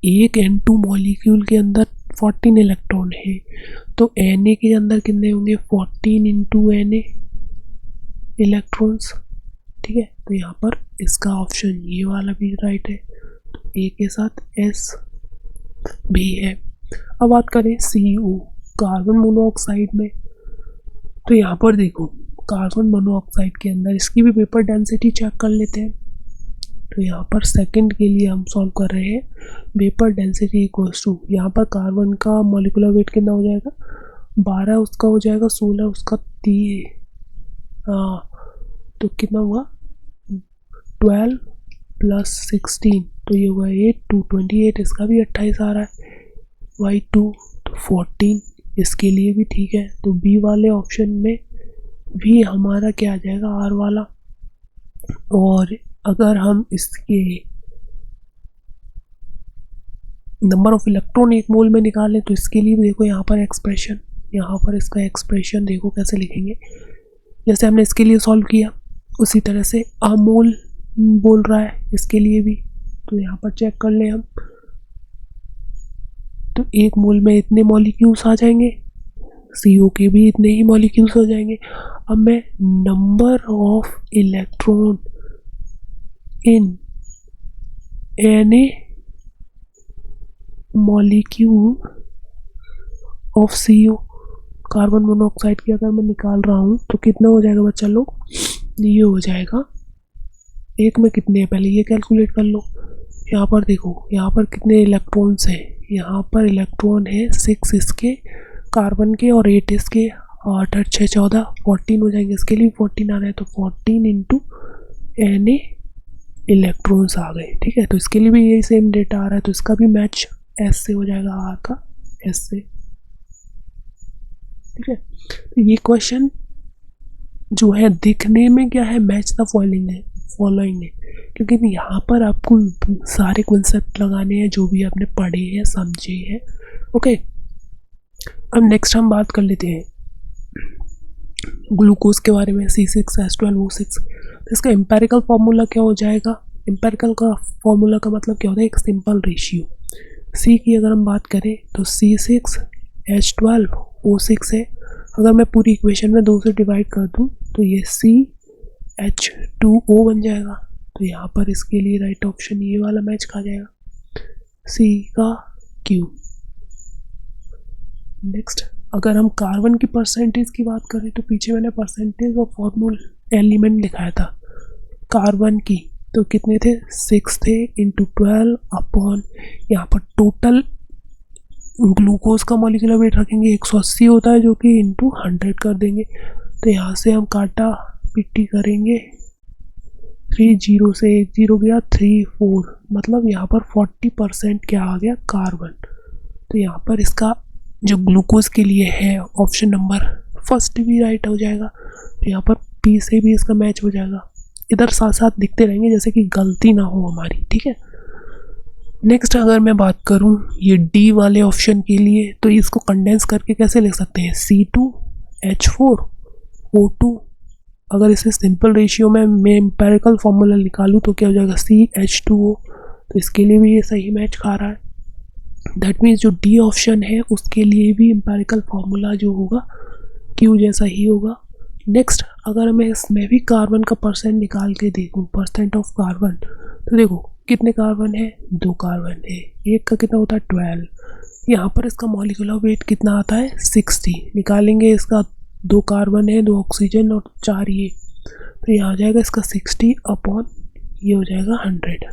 [SPEAKER 1] एक N2 मॉलिक्यूल के अंदर 14 इलेक्ट्रॉन है, तो Na के अंदर कितने होंगे, 14 इंटू Na इलेक्ट्रॉन्स। ठीक है, तो यहाँ पर इसका ऑप्शन ये वाला भी राइट है, तो A के साथ S भी है। अब बात करें CO, कार्बन मोनोऑक्साइड में, तो यहाँ पर देखो कार्बन मोनोऑक्साइड के अंदर इसकी भी वेपर डेंसिटी चेक कर लेते हैं। तो यहाँ पर सेकंड के लिए हम सॉल्व कर रहे हैं, वेपर डेंसिटी इक्वल्स टू, यहाँ पर कार्बन का मॉलिक्यूलर वेट कितना हो जाएगा, 12 उसका हो जाएगा, 16 उसका 3, तो कितना हुआ 12 + 16, तो ये हुआ 8 2 28, इसका भी 28 आ रहा है। Y2 तो 14, इसके लिए भी ठीक है। तो बी वाले ऑप्शन में भी हमारा क्या आ जाएगा, R वाला। और अगर हम इसके नंबर ऑफ इलेक्ट्रॉन एक मोल में निकालें तो इसके लिए भी देखो यहाँ पर एक्सप्रेशन, यहाँ पर इसका एक्सप्रेशन देखो कैसे लिखेंगे, जैसे हमने इसके लिए सॉल्व किया उसी तरह से अमोल बोल रहा है इसके लिए भी। तो यहाँ पर चेक कर ले हम, तो एक मोल में इतने मॉलिक्यूल्स आ जाएंगे, CO के भी इतने ही मॉलिक्यूल्स हो जाएंगे। अब मैं number of electron in Na molecule of CO, carbon monoxide की अगर मैं निकाल रहा हूँ तो कितना हो जाएगा बच्चा लोग, ये हो जाएगा, एक में कितने हैं पहले ये कैलकुलेट कर लो। यहाँ पर देखो यहाँ पर कितने इलेक्ट्रॉन्स हैं, यहाँ पर इलेक्ट्रॉन है 6 इसके कार्बन के और 8 इसके, 8 8 6 14 14 हो जाएंगे, इसके लिए 14 आ रहा है, तो 14 इंटू Na इलेक्ट्रॉन्स आ गए। ठीक है, तो इसके लिए भी यही सेम डेटा आ रहा है, तो इसका भी मैच S से हो जाएगा, R का S से। ठीक है, तो ये क्वेश्चन जो है दिखने में क्या है, मैच द फॉलोइंग है, क्योंकि यहाँ पर आपको सारे कॉन्सेप्ट लगाने हैं जो भी आपने पढ़े हैं समझे हैं। ओके, अब नेक्स्ट हम बात कर लेते हैं ग्लूकोज के बारे में, C6H12O6। तो इसका एम्पेरिकल फार्मूला क्या हो जाएगा, एम्पेरिकल का फार्मूला का मतलब क्या होता है, एक सिंपल रेशियो। C की अगर हम बात करें तो C6H12O6 है, अगर मैं पूरी इक्वेशन में 2 से डिवाइड कर दूं तो ये CH2O बन जाएगा। तो यहाँ पर इसके लिए राइट ऑप्शन ये वाला मैच खा जाएगा, C का Q। नेक्स्ट, अगर हम कार्बन की परसेंटेज की बात करें, तो पीछे मैंने परसेंटेज ऑफ फॉर्मूल एलिमेंट लिखाया था कार्बन की, तो कितने थे, 6 थे इंटू 12 अपॉन यहाँ पर टोटल ग्लूकोज का मॉलिक्यूलर वेट रखेंगे 180 होता है, जो कि इंटू 100 कर देंगे। तो यहाँ से हम काटा पिट्टी करेंगे, 3 जीरो से 1 जीरो गया, 3 4, मतलब यहाँ पर 40% क्या आ गया, कार्बन। तो यहाँ पर इसका जो ग्लूकोज के लिए है ऑप्शन नंबर फर्स्ट भी राइट हो जाएगा। तो यहाँ पर पी से भी इसका मैच हो जाएगा। इधर साथ साथ दिखते रहेंगे जैसे कि गलती ना हो हमारी, ठीक है। नेक्स्ट अगर मैं बात करूँ ये डी वाले ऑप्शन के लिए, तो इसको कंडेंस करके कैसे लिख सकते हैं, C2H4O2। अगर इसे सिंपल रेशियो में मैं एम्पेरिकल फॉर्मूला निकालूँ तो क्या हो जाएगा, CH2O। तो इसके लिए भी ये सही मैच खा रहा है। दैट मीन्स जो डी ऑप्शन है उसके लिए भी एम्पेरिकल फॉर्मूला जो होगा Q जैसा ही होगा। नेक्स्ट अगर मैं इसमें भी कार्बन का परसेंट निकाल के देखूँ, परसेंट ऑफ कार्बन, तो देखो कितने कार्बन है, 2 कार्बन है, एक का कितना होता है 12। यहाँ पर इसका मॉलिक्यूलर वेट कितना आता है 60। निकालेंगे इसका 2 कार्बन है, 2 ऑक्सीजन और 4 ये, तो यहाँ आ जाएगा इसका 60 अपॉन ये हो जाएगा 100।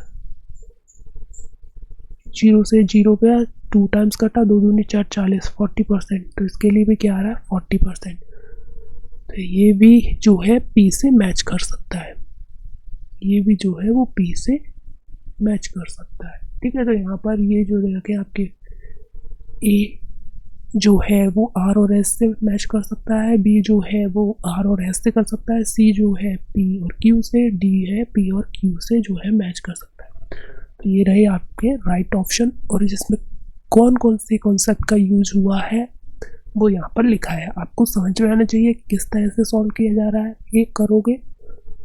[SPEAKER 1] 0 से 0 गया, 2 टाइम्स कटा, 2 दूनी 4, 40, 40%। तो इसके लिए भी क्या आ रहा है 40%। तो ये भी जो है पी से मैच कर सकता है, ये भी जो है वो पी से मैच कर सकता है, ठीक है। तो यहाँ पर ये जो रखे आपके ए जो है वो आर और एस से मैच कर सकता है, बी जो है वो आर और एस से कर सकता है, सी जो है पी और क्यू से, डी है पी और क्यू से जो है मैच कर सकता है। तो ये रहे आपके राइट ऑप्शन, और जिसमें कौन कौन से कॉन्सेप्ट का यूज हुआ है वो यहाँ पर लिखा है। आपको समझ में आना चाहिए किस तरह से सॉल्व किया जा रहा है। 1 करोगे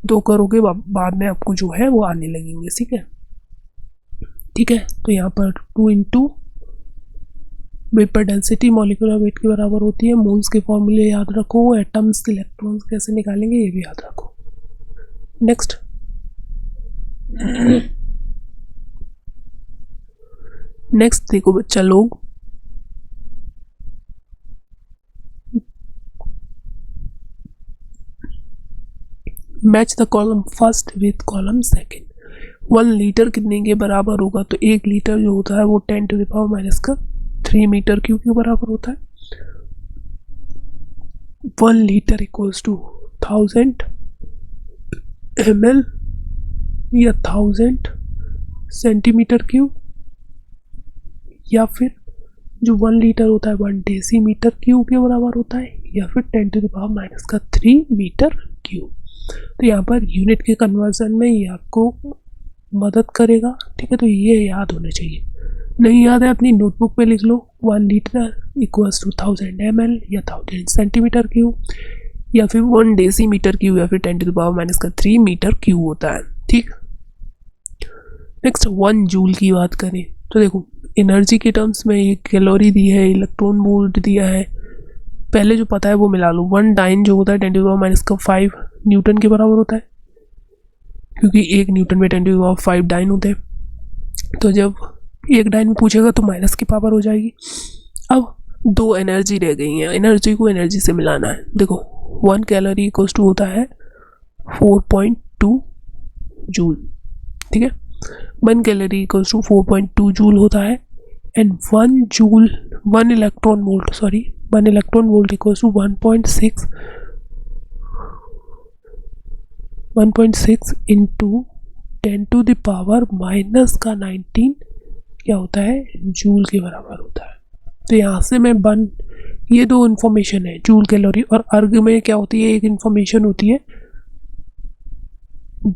[SPEAKER 1] 2 करोगे, बाद में आपको जो है वो आने लगेंगे, ठीक है, ठीक है। तो यहाँ पर 2 into vapour density molecular weight के बराबर होती है। मोल्स के फॉर्मूले याद रखो, एटम्स इलेक्ट्रॉन्स कैसे निकालेंगे ये भी याद रखो। नेक्स्ट नेक्स्ट देखो बच्चा लोग, match the column first with column second. 1 litre कितने के बराबर होगा, तो 1 लीटर जो होता है वो 10⁻³ मीटर क्यूब के बराबर होता है। 1 लीटर इक्वल्स टू 1000 ml या 1000 सेंटीमीटर क्यूब, या फिर जो 1 लीटर होता है 1 डेसीमीटर क्यूब के बराबर होता है, या फिर 10⁻³ मीटर क्यूब। तो यहाँ पर यूनिट के कन्वर्जन में ये आपको मदद करेगा, ठीक है। तो ये याद होना चाहिए, नहीं याद है अपनी नोटबुक पे लिख लो। 1 लीटर इक्वल्स टू 1000 ml या 1000 सेंटीमीटर क्यूब, या फिर 1 डेसीमीटर क्यूब, या फिर 10⁻³ मीटर क्यूब होता है, ठीक। नेक्स्ट 1 जूल की बात करें तो देखो एनर्जी के टर्म्स में ये कैलोरी दी है, इलेक्ट्रॉन वोल्ट दिया है, पहले जो पता है वो मिला लो। 1 डाइन जो होता है 10⁻⁵ न्यूटन के बराबर होता है, क्योंकि 1 न्यूटन में 10⁵ डाइन होते हैं। तो जब 1 डाइन में पूछेगा तो माइनस की पावर हो जाएगी। अब 2 एनर्जी रह गई हैं, एनर्जी को एनर्जी से मिलाना है। देखो 1 कैलोरी इक्वल्स टू होता है 4.2 जूल, ठीक है। 1 कैलोरी इक्वल्स टू 4.2 जूल होता है, and 1 electron volt equals to 1.6 into 10⁻⁻⁻19 क्या होता है, जूल के बराबर होता है। तो यहाँ से मैं ये 2 इन्फॉर्मेशन है, जूल कैलोरी, और अर्ग में क्या होती है, एक इन्फॉर्मेशन होती है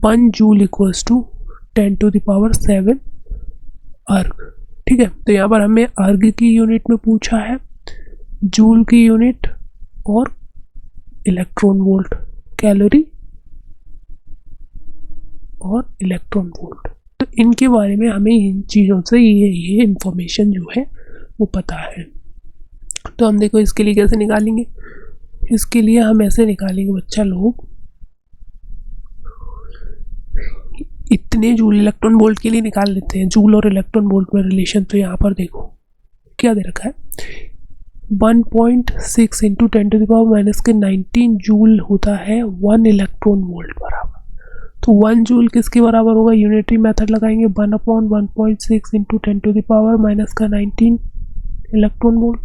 [SPEAKER 1] 1 जूल इक्वल्स टू 10⁷ अर्ग, ठीक है। तो यहाँ पर हमें अर्ग की यूनिट में पूछा है, जूल की यूनिट और इलेक्ट्रॉन वोल्ट, कैलोरी और इलेक्ट्रॉन वोल्ट। तो इनके बारे में हमें इन चीज़ों से ये इंफॉर्मेशन जो है वो पता है। तो हम देखो इसके लिए कैसे निकालेंगे, इसके लिए हम ऐसे निकालेंगे बच्चा लोग, इतने जूल इलेक्ट्रॉन वोल्ट के लिए निकाल लेते हैं, जूल और इलेक्ट्रॉन वोल्ट में रिलेशन। तो यहाँ पर देखो क्या दे रखा है, 1.6 इंटू 10⁻⁻⁹ जूल होता है 1 इलेक्ट्रॉन वोल्ट बराबर। तो 1 जूल किसके बराबर होगा, यूनिटरी मेथड लगाएंगे, 1/1.6 इंटू 10⁻⁻19 इलेक्ट्रॉन वोल्ट।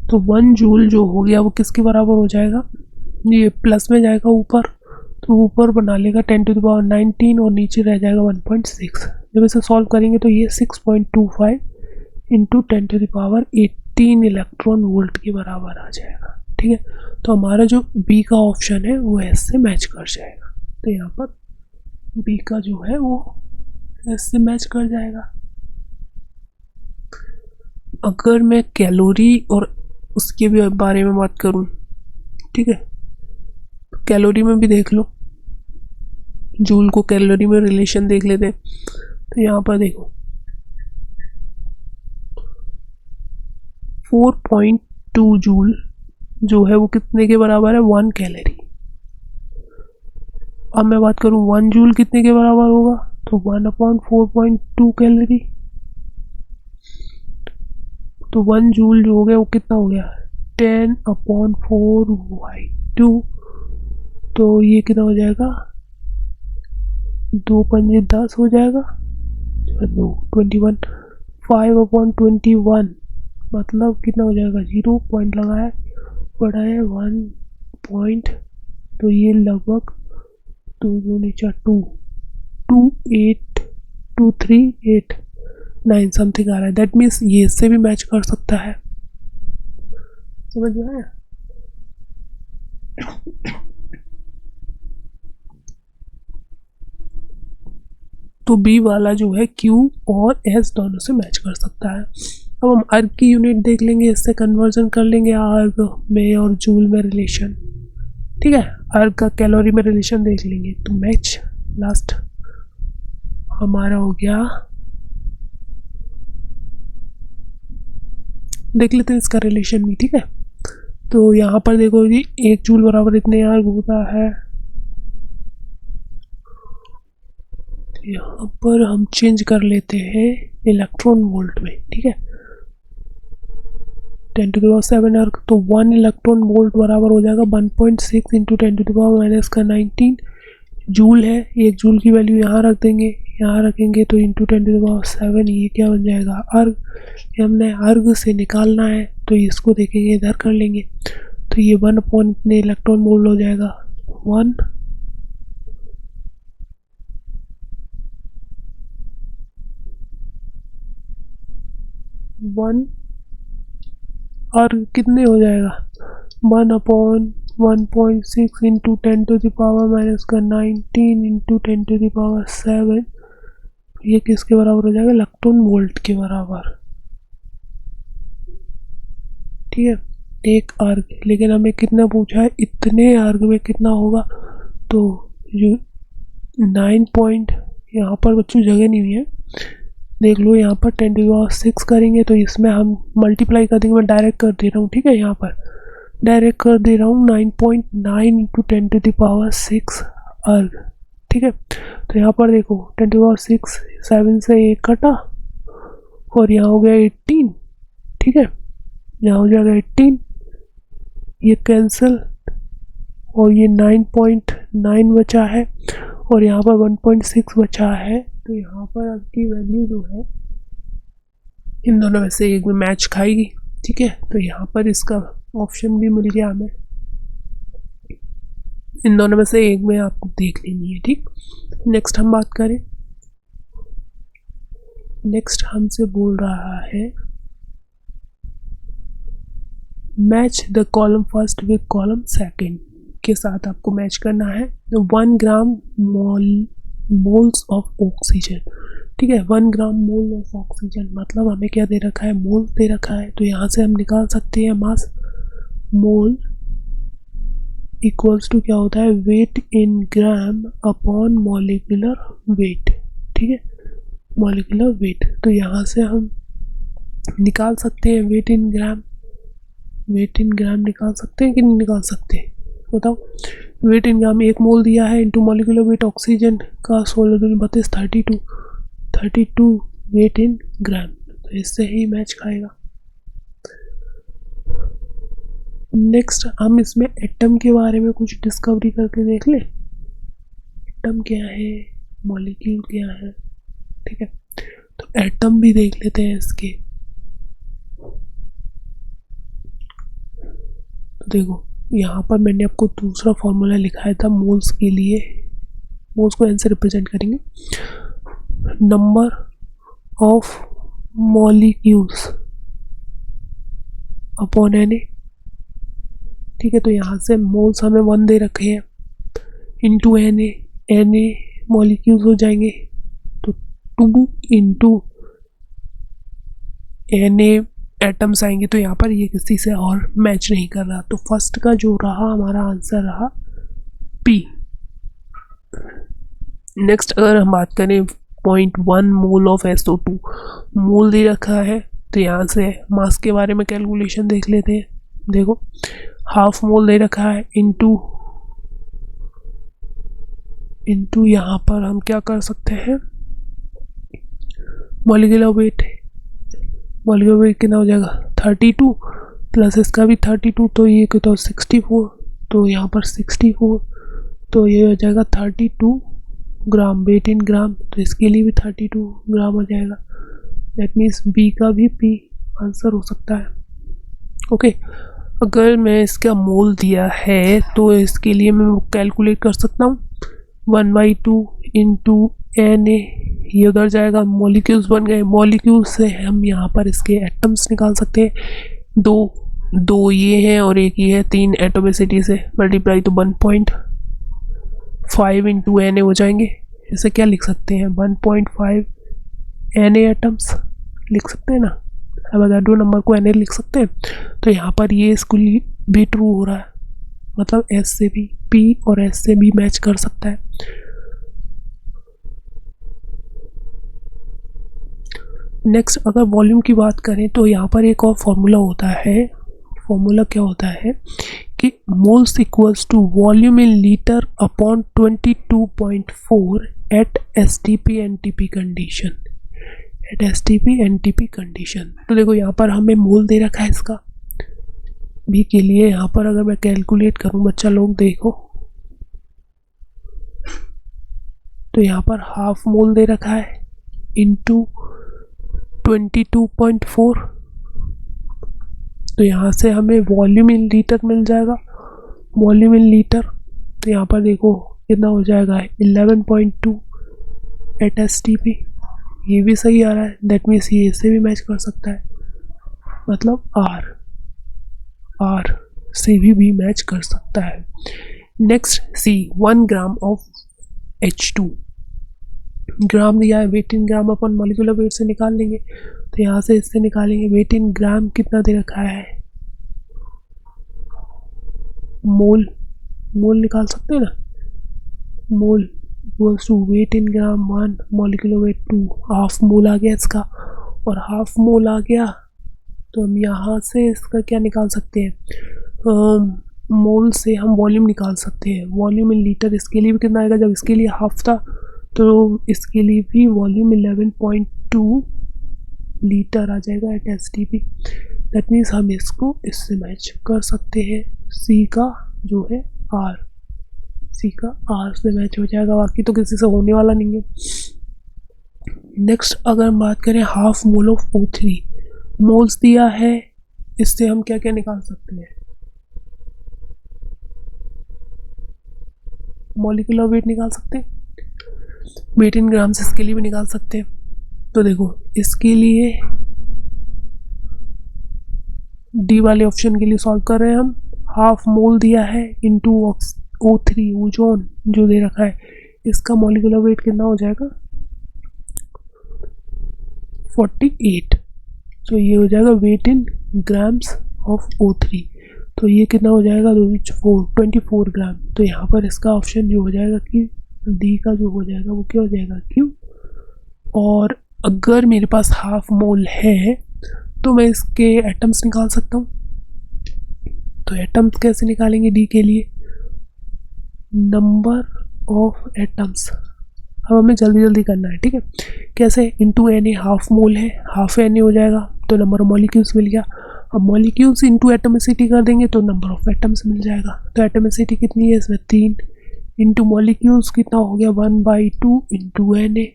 [SPEAKER 1] तो 1 जूल जो हो गया वो किसके बराबर हो जाएगा, ये प्लस में जाएगा ऊपर, तो ऊपर बना लेगा 10⁻19 और नीचे रह जाएगा 1.6। जब इसे सॉल्व करेंगे तो ये 6.25 इंटू 10⁻18 इलेक्ट्रॉन वोल्ट के बराबर आ जाएगा। ठीक है, तो हमारा जो बी का ऑप्शन है वो एस से मैच कर जाएगा। तो यहाँ पर बी का जो है वो एस से मैच कर जाएगा। अगर मैं कैलोरी और उसके भी बारे में बात करूँ, ठीक है, कैलोरी में भी देख लो, जूल को कैलोरी में रिलेशन देख लेते हैं। तो यहाँ पर देखो 4.2 जूल जो है वो कितने के बराबर है, 1 कैलोरी। अब मैं बात करूँ 1 जूल कितने के बराबर होगा, तो 1/4.2 कैलोरी। तो 1 जूल जो हो गया वो कितना हो गया, 10/4/2। तो ये कितना हो जाएगा, 2×5 हो जाएगा, 21, 5/21 मतलब कितना हो जाएगा, 0 पॉइंट लगाया पड़ा है 1 पॉइंट, तो ये लगभग 2×4 2 8 238 9 समथिंग आ रहा है। दैट मीन्स ये इससे भी मैच कर सकता है, समझ में आया। तो बी वाला जो है क्यू और एस दोनों से मैच कर सकता है। अब हम अर्ग की यूनिट देख लेंगे, इससे कन्वर्जन कर लेंगे अर्ग में और जूल में रिलेशन। ठीक है, अर्ग का कैलोरी में रिलेशन देख लेंगे। तो मैच लास्ट हमारा हो गया, देख लेते हैं इसका रिलेशन भी। ठीक है, तो यहाँ पर देखो जी 1 जूल बराबर इतने अर्ग होता है। यहाँ पर हम चेंज कर लेते हैं इलेक्ट्रॉन वोल्ट में। ठीक है, 10⁻7 अर्ग, तो 1 इलेक्ट्रॉन वोल्ट बराबर हो जाएगा 1.6 इंटू 10⁻⁻⁻19 जूल है। 1 जूल की वैल्यू यहाँ रख देंगे, यहाँ रखेंगे तो इंटू 10⁻7 ये क्या बन जाएगा, अर्ग। हमने अर्ग से निकालना है तो इसको देखेंगे, इधर कर लेंगे, तो ये 1 इतने इलेक्ट्रॉन वोल्ट हो जाएगा 1। और कितने हो जाएगा, 1/1.6 इंटू 10⁻⁻19 इंटू 10⁻7 ये किसके बराबर हो जाएगा, इलेक्ट्रॉन वोल्ट के बराबर। ठीक है, एक अर्ग, लेकिन हमें कितना पूछा है, इतने अर्ग में कितना होगा, तो जो 9 पॉइंट, यहाँ पर बच्चों जगह नहीं हुई है, देख लो यहाँ पर 10⁻6 करेंगे तो इसमें हम मल्टीप्लाई कर देंगे। मैं डायरेक्ट कर दे रहा हूँ, ठीक है, यहाँ पर डायरेक्ट कर दे रहा हूँ 9.9 इंटू 10⁻6 अर्ग। ठीक है, तो यहाँ पर देखो 10⁻6 7 से 1 कटा और यहाँ हो गया 18। ठीक है, यहाँ हो जाएगा 18, ये कैंसिल और ये 9.9 बचा है और यहाँ पर 1.6 बचा है। तो यहाँ पर आपकी वैल्यू जो है इन दोनों में से एक में मैच खाएगी। ठीक है, तो यहाँ पर इसका ऑप्शन भी मिल गया हमें, इन दोनों में से एक में आपको देख लेनी है। ठीक, नेक्स्ट हम बात करें, नेक्स्ट हमसे बोल रहा है match the column first with column second के साथ आपको मैच करना है 1 ग्राम मोल्स ऑफ ऑक्सीजन। ठीक है, 1 ग्राम मोल ऑफ ऑक्सीजन मतलब हमें क्या दे रखा है, मोल दे रखा है। तो यहाँ से हम निकाल सकते हैं मास, मोल इक्वल्स टू क्या होता है, wait in gram upon molecular wait. ठीक है, मॉलिक्यूलर वेट, तो यहाँ से हम निकाल सकते हैं weight in gram. Weight in ग्राम निकाल सकते हैं कि नहीं निकाल सकते, बताओ। वेट इन ग्राम 1 मोल दिया है इंटू मॉलिक्यूलर वेट ऑक्सीजन का 16×32 32 वेट इन ग्राम, तो इससे ही मैच खाएगा। नेक्स्ट हम इसमें एटम के बारे में कुछ डिस्कवरी करके देख ले। एटम क्या है, मॉलिक्यूल क्या है, ठीक है। तो एटम भी देख लेते हैं इसके। तो देखो यहाँ पर मैंने आपको दूसरा फॉर्मूला लिखाया था मोल्स के लिए। मोल्स को एन से रिप्रेजेंट करेंगे, number of molecules upon N A, ठीक है। तो यहाँ से मोल्स हमें 1 दे रखे हैं, इंटू एन ए मॉलिक्यूल्स हो जाएंगे, तो 2 इंटू एन ए एटम्स आएंगे। तो यहाँ पर ये किसी से और मैच नहीं कर रहा, तो फर्स्ट का जो रहा हमारा आंसर रहा पी। नेक्स्ट अगर हम बात करें 0.1 मोल ऑफ SO2 मोल दे रखा है, तो यहाँ से मास के बारे में कैलकुलेशन देख लेते हैं। देखो हाफ मोल दे रखा है, इंटू यहाँ पर हम क्या कर सकते हैं, मॉलिक्यूलर वेट कितना हो जाएगा 32 प्लस इसका भी 32, तो ये कितना 64, तो यहाँ पर 64, तो ये हो जाएगा 32 ग्राम, वेट इन ग्राम, तो इसके लिए भी 32 ग्राम हो जाएगा। दैट मीन्स बी का भी पी आंसर हो सकता है। ओके, अगर मैं इसका मोल दिया है तो इसके लिए मैं कैलकुलेट कर सकता हूँ 1/2 इंटू एन ए, ये उधर जाएगा, मॉलिक्यूल्स बन गए। मॉलिक्यूल्स से हम यहाँ पर इसके एटम्स निकाल सकते हैं, दो ये हैं और एक ये है, 3 एटोमिसिटी से मल्टीप्लाई तो 1.5 इंटू एन ए हो जाएंगे। इसे क्या लिख सकते हैं 1.5 एन ए एटम्स लिख सकते हैं ना, एवोगाड्रो नंबर को एन ए लिख सकते हैं। तो यहाँ पर ये इसको भी ट्रू हो रहा है, मतलब एस से भी पी और एस से भी मैच कर सकता है। नेक्स्ट अगर वॉल्यूम की बात करें तो यहाँ पर एक और फॉर्मूला होता है। फॉर्मूला क्या होता है कि moles equals to volume in litre upon 22.4 at STP NTP condition, at STP NTP condition. तो देखो यहाँ पर हमें मोल दे रखा है इसका भी के लिए, यहाँ पर अगर मैं कैलकुलेट करूँ बच्चा लोग देखो, तो यहाँ पर हाफ मोल दे रखा है इंटू 22.4, तो यहाँ से हमें वॉल्यूम इन लीटर मिल जाएगा। वॉल्यूम इन लीटर, तो यहाँ पर देखो कितना हो जाएगा 11.2 एट STP, ये भी सही आ रहा है। दैट मीन्स ये इससे भी मैच कर सकता है, मतलब आर से भी मैच कर सकता है। Next C 1 gram of H2, ग्राम दिया है, wait in gram upon molecular weight से निकाल लेंगे, तो यहाँ से इससे निकालेंगे वेट इन ग्राम कितना दे रखा है, मोल निकाल सकते हैं ना, mole equals to weight in gram 1 molecular weight 2, half mole आ गया इसका, और हाफ मोल आ गया तो हम यहाँ से इसका क्या निकाल सकते हैं, मोल से हम वॉल्यूम निकाल सकते हैं। वॉल्यूम इन लीटर इसके लिए भी कितना आएगा, जब इसके लिए हाफ था तो इसके लिए भी वॉल्यूम 11.2 लीटर आ जाएगा एट STP। दैट मीन्स हम इसको इससे मैच कर सकते हैं, सी का जो है आर, सी का आर से मैच हो जाएगा, बाकी तो किसी से होने वाला नहीं है। नेक्स्ट अगर हम बात करें half mole of O3, moles दिया है, इससे हम क्या क्या निकाल सकते हैं, मॉलिक्यूलर वेट निकाल सकते हैं, वेट इन ग्राम से इसके लिए भी निकाल सकते हैं। तो देखो इसके लिए डी वाले ऑप्शन के लिए सॉल्व कर रहे हैं हम, हाफ मोल दिया है इंटू O3 ओजोन जो दे रखा है, इसका मॉलिक्यूलर वेट कितना हो जाएगा 48, तो ये हो जाएगा wait in grams of O3, तो ये कितना हो जाएगा 24 ग्राम। तो यहाँ पर इसका ऑप्शन जो हो जाएगा कि डी का जो हो जाएगा वो क्या हो जाएगा क्यू। और अगर मेरे पास हाफ मोल है तो मैं इसके एटम्स निकाल सकता हूँ। तो एटम्स कैसे निकालेंगे डी के लिए, नंबर ऑफ एटम्स, अब हमें जल्दी करना है, ठीक है। कैसे, into N A, half mole है, हाफ एन ए हो जाएगा, तो नंबर ऑफ मॉलिक्यूल्स मिल गया। अब मॉलिक्यूल्स इंटू एटोमिसिटी कर देंगे तो नंबर ऑफ एटम्स मिल जाएगा। तो एटोमिसिटी कितनी है इसमें 3 इंटू मॉलिक्यूल्स कितना हो गया 1/2 इंटू Na।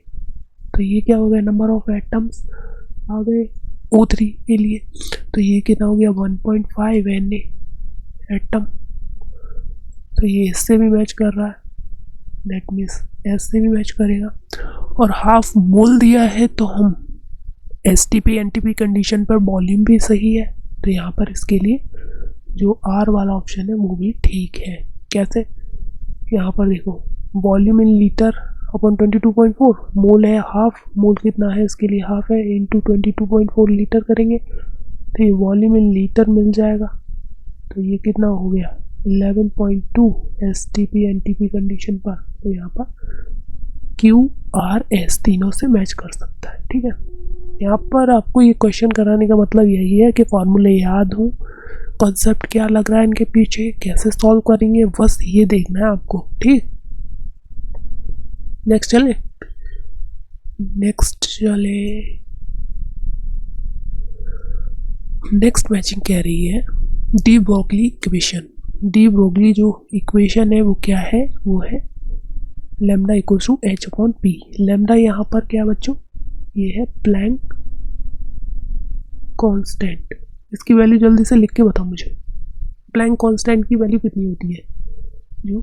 [SPEAKER 1] तो ये क्या हो गया नंबर ऑफ एटम्स आ गए O3 के लिए। तो ये कितना हो गया 1.5 Na एटम। तो ये इससे भी मैच कर रहा है, दैट मीन्स एस से भी मैच करेगा। और हाफ मोल दिया है तो हम STP NTP कंडीशन पर वॉल्यूम भी सही है, तो यहाँ पर इसके लिए जो R वाला ऑप्शन है वो भी ठीक है। कैसे, यहाँ पर देखो वॉल्यूम इन लीटर अपॉन 22.4, मोल है हाफ, मोल कितना है इसके लिए हाफ है, इंटू 22.4 लीटर करेंगे तो ये वॉल्यूम इन लीटर मिल जाएगा। तो ये कितना हो गया 11.2 STP NTP कंडीशन पर। तो यहाँ पर QRS तीनों से मैच कर सकता है। ठीक है, यहाँ पर आपको ये क्वेश्चन कराने का मतलब यही है कि फॉर्मूले याद हो, कॉन्सेप्ट क्या लग रहा है इनके पीछे, कैसे सॉल्व करेंगे, बस ये देखना है आपको। ठीक, नेक्स्ट चले नेक्स्ट मैचिंग कह रही है de Broglie equation. De Broglie जो इक्वेशन है वो क्या है, वो है lambda equals to h upon p. Lambda यहाँ पर क्या बच्चों, ये है प्लैंक कांस्टेंट। इसकी वैल्यू जल्दी से लिख के बताओ मुझे, प्लैंक कांस्टेंट की वैल्यू कितनी होती है, जो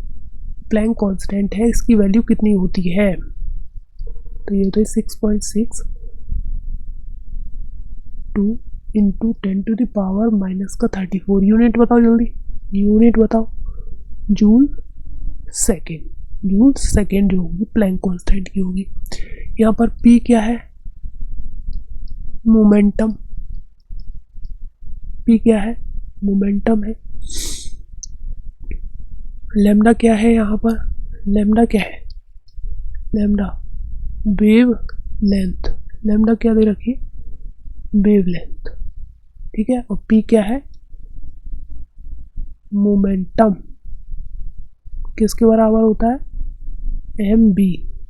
[SPEAKER 1] प्लैंक कांस्टेंट है इसकी वैल्यू कितनी होती है। तो ये होता है 6.6 2 इंटू 10⁻⁻⁻34। यूनिट बताओ जल्दी, यूनिट बताओ, जूल सेकेंड। जूल सेकेंड जो होगी प्लैंक कांस्टेंट की होगी। यहाँ पर P क्या है, मोमेंटम। P क्या है, मोमेंटम है। लैम्डा क्या है, यहाँ पर लैम्डा क्या है, लैम्डा वेव लेंथ। लैम्डा क्या दे रखी, वेव लेंथ। ठीक है, और P क्या है, मोमेंटम। किसके बराबर होता है, mb।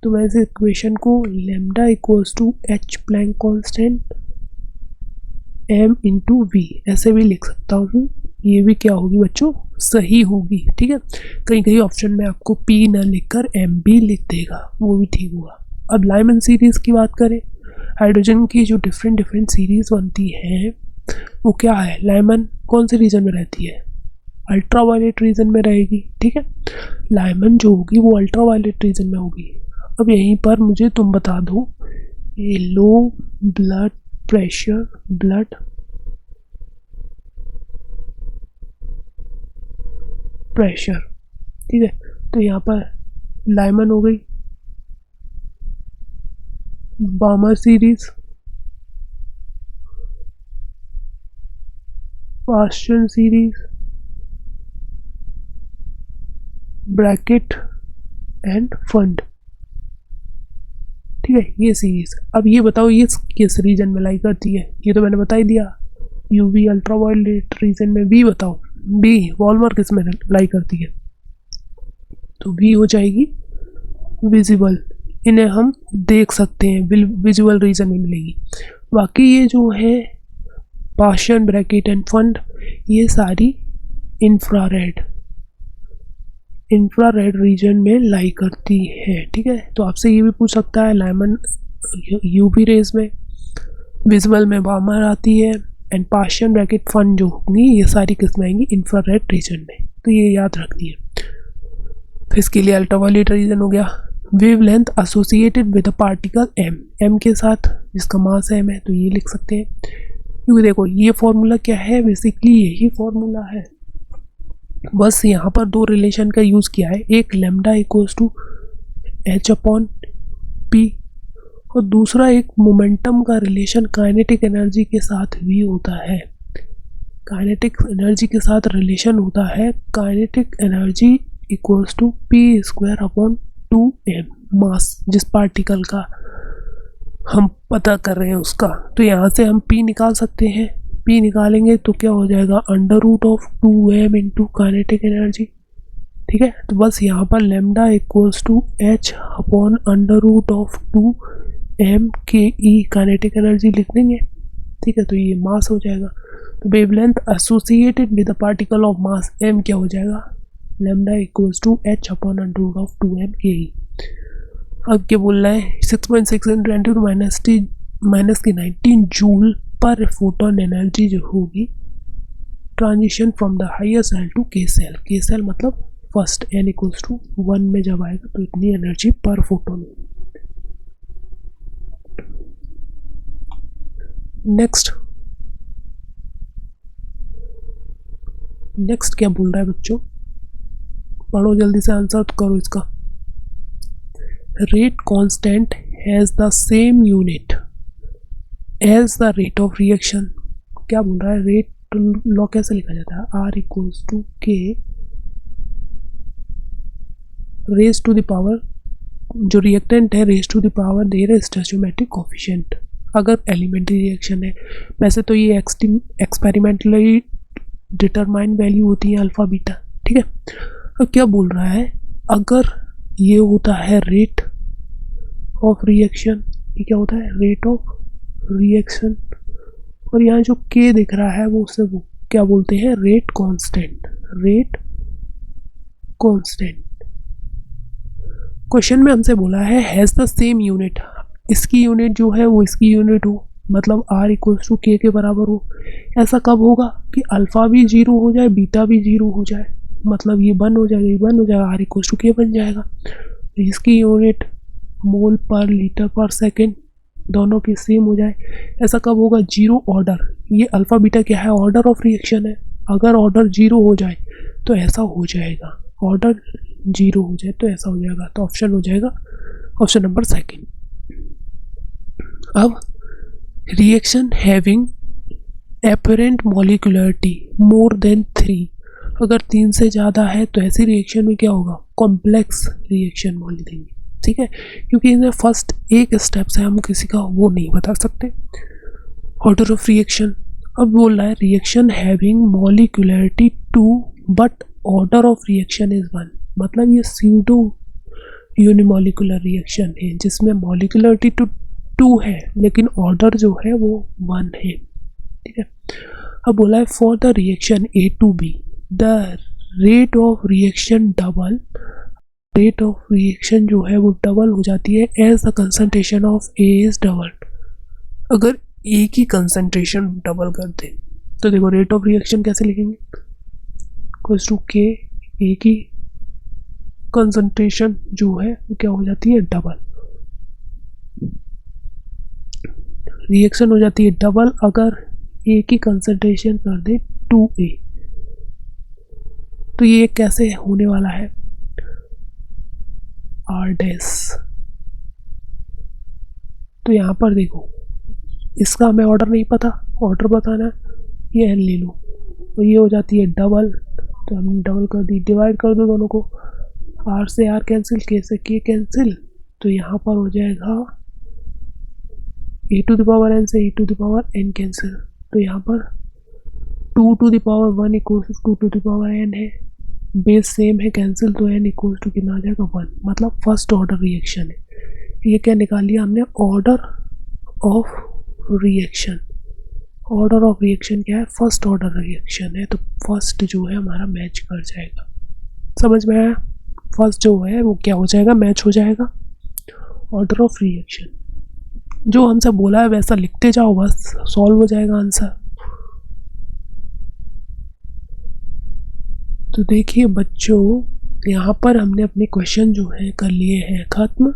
[SPEAKER 1] तो मैं इस इक्वेशन को lambda equals to h Planck constant m into v ऐसे भी लिख सकता हूँ। ये भी क्या होगी बच्चों, सही होगी। ठीक है, कहीं कहीं ऑप्शन में आपको P ना लिखकर mb लिख देगा, वो भी ठीक हुआ। अब लाइमन सीरीज की बात करें, हाइड्रोजन की जो डिफरेंट सीरीज बनती है वो क्या है, लाइमन कौन से रीजन में रहती है, अल्ट्रावायलेट रीजन में रहेगी। ठीक है, लाइमन जो होगी वो अल्ट्रावायलेट रीजन में होगी। अब यहीं पर मुझे तुम बता दो, ये low blood pressure, blood pressure, ठीक है, तो यहाँ पर लाइमन हो गई, बामर series, Paschen series, bracket end fund. ठीक है, ये सीरीज। अब ये बताओ ये किस रीजन में लाई करती है, ये तो मैंने बता ही दिया, यूवी अल्ट्रावायलेट रीजन में। बी बताओ, बी वॉलमार्क किस में लाई करती है, तो बी हो जाएगी विजिबल, इन्हें हम देख सकते हैं, विजुअल रीजन में मिलेगी। बाकी ये जो है पाशन, ब्रैकेट एंड फंड, ये सारी इंफ्रारेड रीजन में लाई करती है। ठीक है, तो आपसे ये भी पूछ सकता है लाइमन यूवी रेज में, विजुअल में बामर आती है, एंड पाशन, ब्रैकेट, फंड जो होंगी ये सारी किस में आएंगी, इंफ्रारेड रीजन में। तो ये याद रखनी है। फिर इसके लिए अल्ट्रावायलेट रीजन हो गया। Wavelength associated with a particle m के साथ, जिसका मास m है, तो ये लिख सकते हैं। क्योंकि देखो ये फॉर्मूला क्या है, बेसिकली यही फॉर्मूला है, बस यहाँ पर दो रिलेशन का यूज़ किया है, एक lambda equals to h upon p, और दूसरा एक मोमेंटम का रिलेशन काइनेटिक एनर्जी के साथ भी होता है। काइनेटिक एनर्जी के साथ रिलेशन होता है, kinetic energy equals to p square upon 2m, mass जिस पार्टिकल का हम पता कर रहे हैं उसका। तो यहाँ से हम P निकाल सकते हैं, P निकालेंगे तो क्या हो जाएगा, under root of 2m into kinetic energy. ठीक है, तो बस यहाँ पर lambda equals to h upon under root of 2m के ई काइनेटिक एनर्जी लिख देंगे। ठीक है, तो ये मास हो जाएगा। तो wavelength associated with a particle of mass m क्या हो जाएगा, lambda equals to h upon under root of 2m के ई। अब क्या बोल रहा है 6.6 इंटू 10 टू माइनस की 19 जूल पर फोटोन एनर्जी जो होगी transition from the higher shell to K shell मतलब फर्स्ट n इक्वल्स टू 1 में जब आएगा तो इतनी एनर्जी पर फोटोन। नेक्स्ट क्या बोल रहा है बच्चों, पढ़ो जल्दी से, आंसर करो इसका। Rate constant has the same unit as the rate of reaction. क्या बोल रहा है, रेट लॉ कैसे लिखा जाता है, R equals to K raise to the power, जो रिएक्टेंट है raise to the power their stoichiometric coefficient. अगर एलिमेंट्री रिएक्शन है, वैसे तो ये एक्सपेरिमेंटली डिटरमाइंड वैल्यू होती है अल्फा बीटा, ठीक है। अब क्या बोल रहा है, अगर ये होता है रेट ऑफ रिएक्शन, ये क्या होता है रेट ऑफ रिएक्शन, और यहाँ जो के दिख रहा है वो उससे वो क्या बोलते हैं रेट कांस्टेंट। क्वेश्चन में हमसे बोला है हैज़ द सेम यूनिट, इसकी यूनिट जो है वो इसकी यूनिट हो, मतलब आर इक्वल्स टू के बराबर हो। ऐसा कब होगा कि अल्फ़ा भी जीरो हो जाए बीटा भी जीरो हो जाए, मतलब ये 1 हो जाएगा, ये 1 हो जाएगा, आर इक्वल्स टू के बन जाएगा। तो इसकी यूनिट मोल पर लीटर पर सेकेंड दोनों की सेम हो जाए। ऐसा कब होगा, जीरो ऑर्डर, ये अल्फ़ा बीटा क्या है ऑर्डर ऑफ रिएक्शन है, अगर ऑर्डर जीरो हो जाए तो ऐसा हो जाएगा, ऑर्डर जीरो हो जाए तो ऐसा हो जाएगा। तो ऑप्शन हो जाएगा ऑप्शन नंबर सेकेंड। अब reaction having apparent molecularity more than 3, अगर 3 से ज़्यादा है तो ऐसी रिएक्शन में क्या होगा, कॉम्प्लेक्स रिएक्शन बोल देंगे, ठीक है, क्योंकि इनमें फर्स्ट एक स्टेप से हम किसी का वो नहीं बता सकते। ऑर्डर ऑफ रिएक्शन, अब बोल रहा है reaction having molecularity 2 but order of reaction is 1, मतलब ये स्यूडो यूनिमॉलिक्यूलर रिएक्शन है जिसमें मॉलिक्यूलरिटी 2 है लेकिन ऑर्डर जो है वो 1 है, ठीक है। अब बोला है for the reaction A to B the rate of reaction double, rate of reaction जो है वो डबल हो जाती है as the concentration of A is double. अगर ए की कंसंट्रेशन डबल कर दे तो देखो रेट ऑफ रिएक्शन कैसे लिखेंगे, इक्वल्स टू के, ए की कंसंट्रेशन जो है वो क्या हो जाती है डबल, रिएक्शन हो जाती है डबल अगर ए की कंसंट्रेशन कर दे 2A। तो ये कैसे होने वाला है, R डैश। तो यहाँ पर देखो इसका हमें ऑर्डर नहीं पता, ऑर्डर बताना है, ये ले लो, तो ये हो जाती है डबल, तो हमने डबल कर दी, डिवाइड कर दो दोनों को, R से R कैंसिल, K से K कैंसिल, तो यहाँ पर हो जाएगा e to the power n से e to the power n cancel, तो यहाँ पर 2 to the power 1 equals to 2 to the power n है, बेस सेम है कैंसिल, तो n इक्वल्स टू कितना आ जाएगा 1, मतलब फर्स्ट ऑर्डर रिएक्शन है। ये क्या निकाल लिया हमने, order of reaction. Order of reaction क्या है, फर्स्ट ऑर्डर रिएक्शन है, तो फर्स्ट जो है हमारा मैच कर जाएगा, समझ में आया, फर्स्ट जो है वो क्या हो जाएगा, मैच हो जाएगा। ऑर्डर ऑफ रिएक्शन जो हमसे बोला है वैसा लिखते जाओ, बस सॉल्व हो जाएगा आंसर। तो देखिए बच्चों यहाँ पर हमने अपने क्वेश्चन जो है कर लिए हैं खत्म।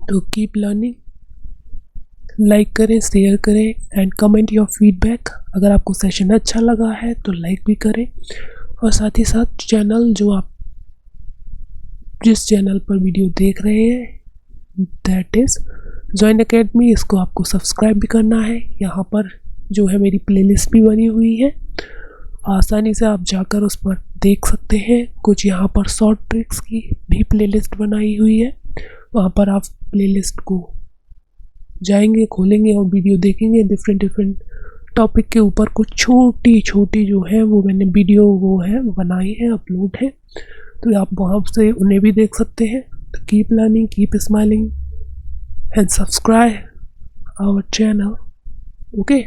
[SPEAKER 1] तो कीप लर्निंग, लाइक करें, शेयर करें एंड कमेंट योर फीडबैक। अगर आपको सेशन अच्छा लगा है तो लाइक भी करें, और साथ ही साथ चैनल जो आप जिस चैनल पर वीडियो देख रहे हैं दैट इज़ जॉइन एकेडमी, इसको आपको सब्सक्राइब भी करना है। यहाँ पर जो है मेरी प्लेलिस्ट भी बनी हुई है, आसानी से आप जाकर उस पर देख सकते हैं। कुछ यहाँ पर शॉर्ट ट्रिक्स की भी प्लेलिस्ट बनाई हुई है, वहाँ पर आप प्लेलिस्ट को जाएंगे, खोलेंगे और वीडियो देखेंगे डिफरेंट टॉपिक के ऊपर। कुछ छोटी छोटी जो है वो मैंने वीडियो वो है बनाई है, अपलोड है, तो आप वहाँ से उन्हें भी देख सकते हैं। तो keep learning, keep smiling and subscribe our channel, okay.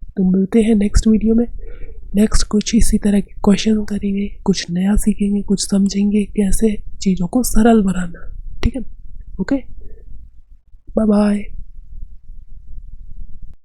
[SPEAKER 1] तो मिलते हैं नेक्स्ट वीडियो में। नेक्स्ट कुछ इसी तरह के क्वेश्चन करेंगे, कुछ नया सीखेंगे, कुछ समझेंगे कैसे चीज़ों को सरल बनाना। ठीक है, ओके, बाय बाय।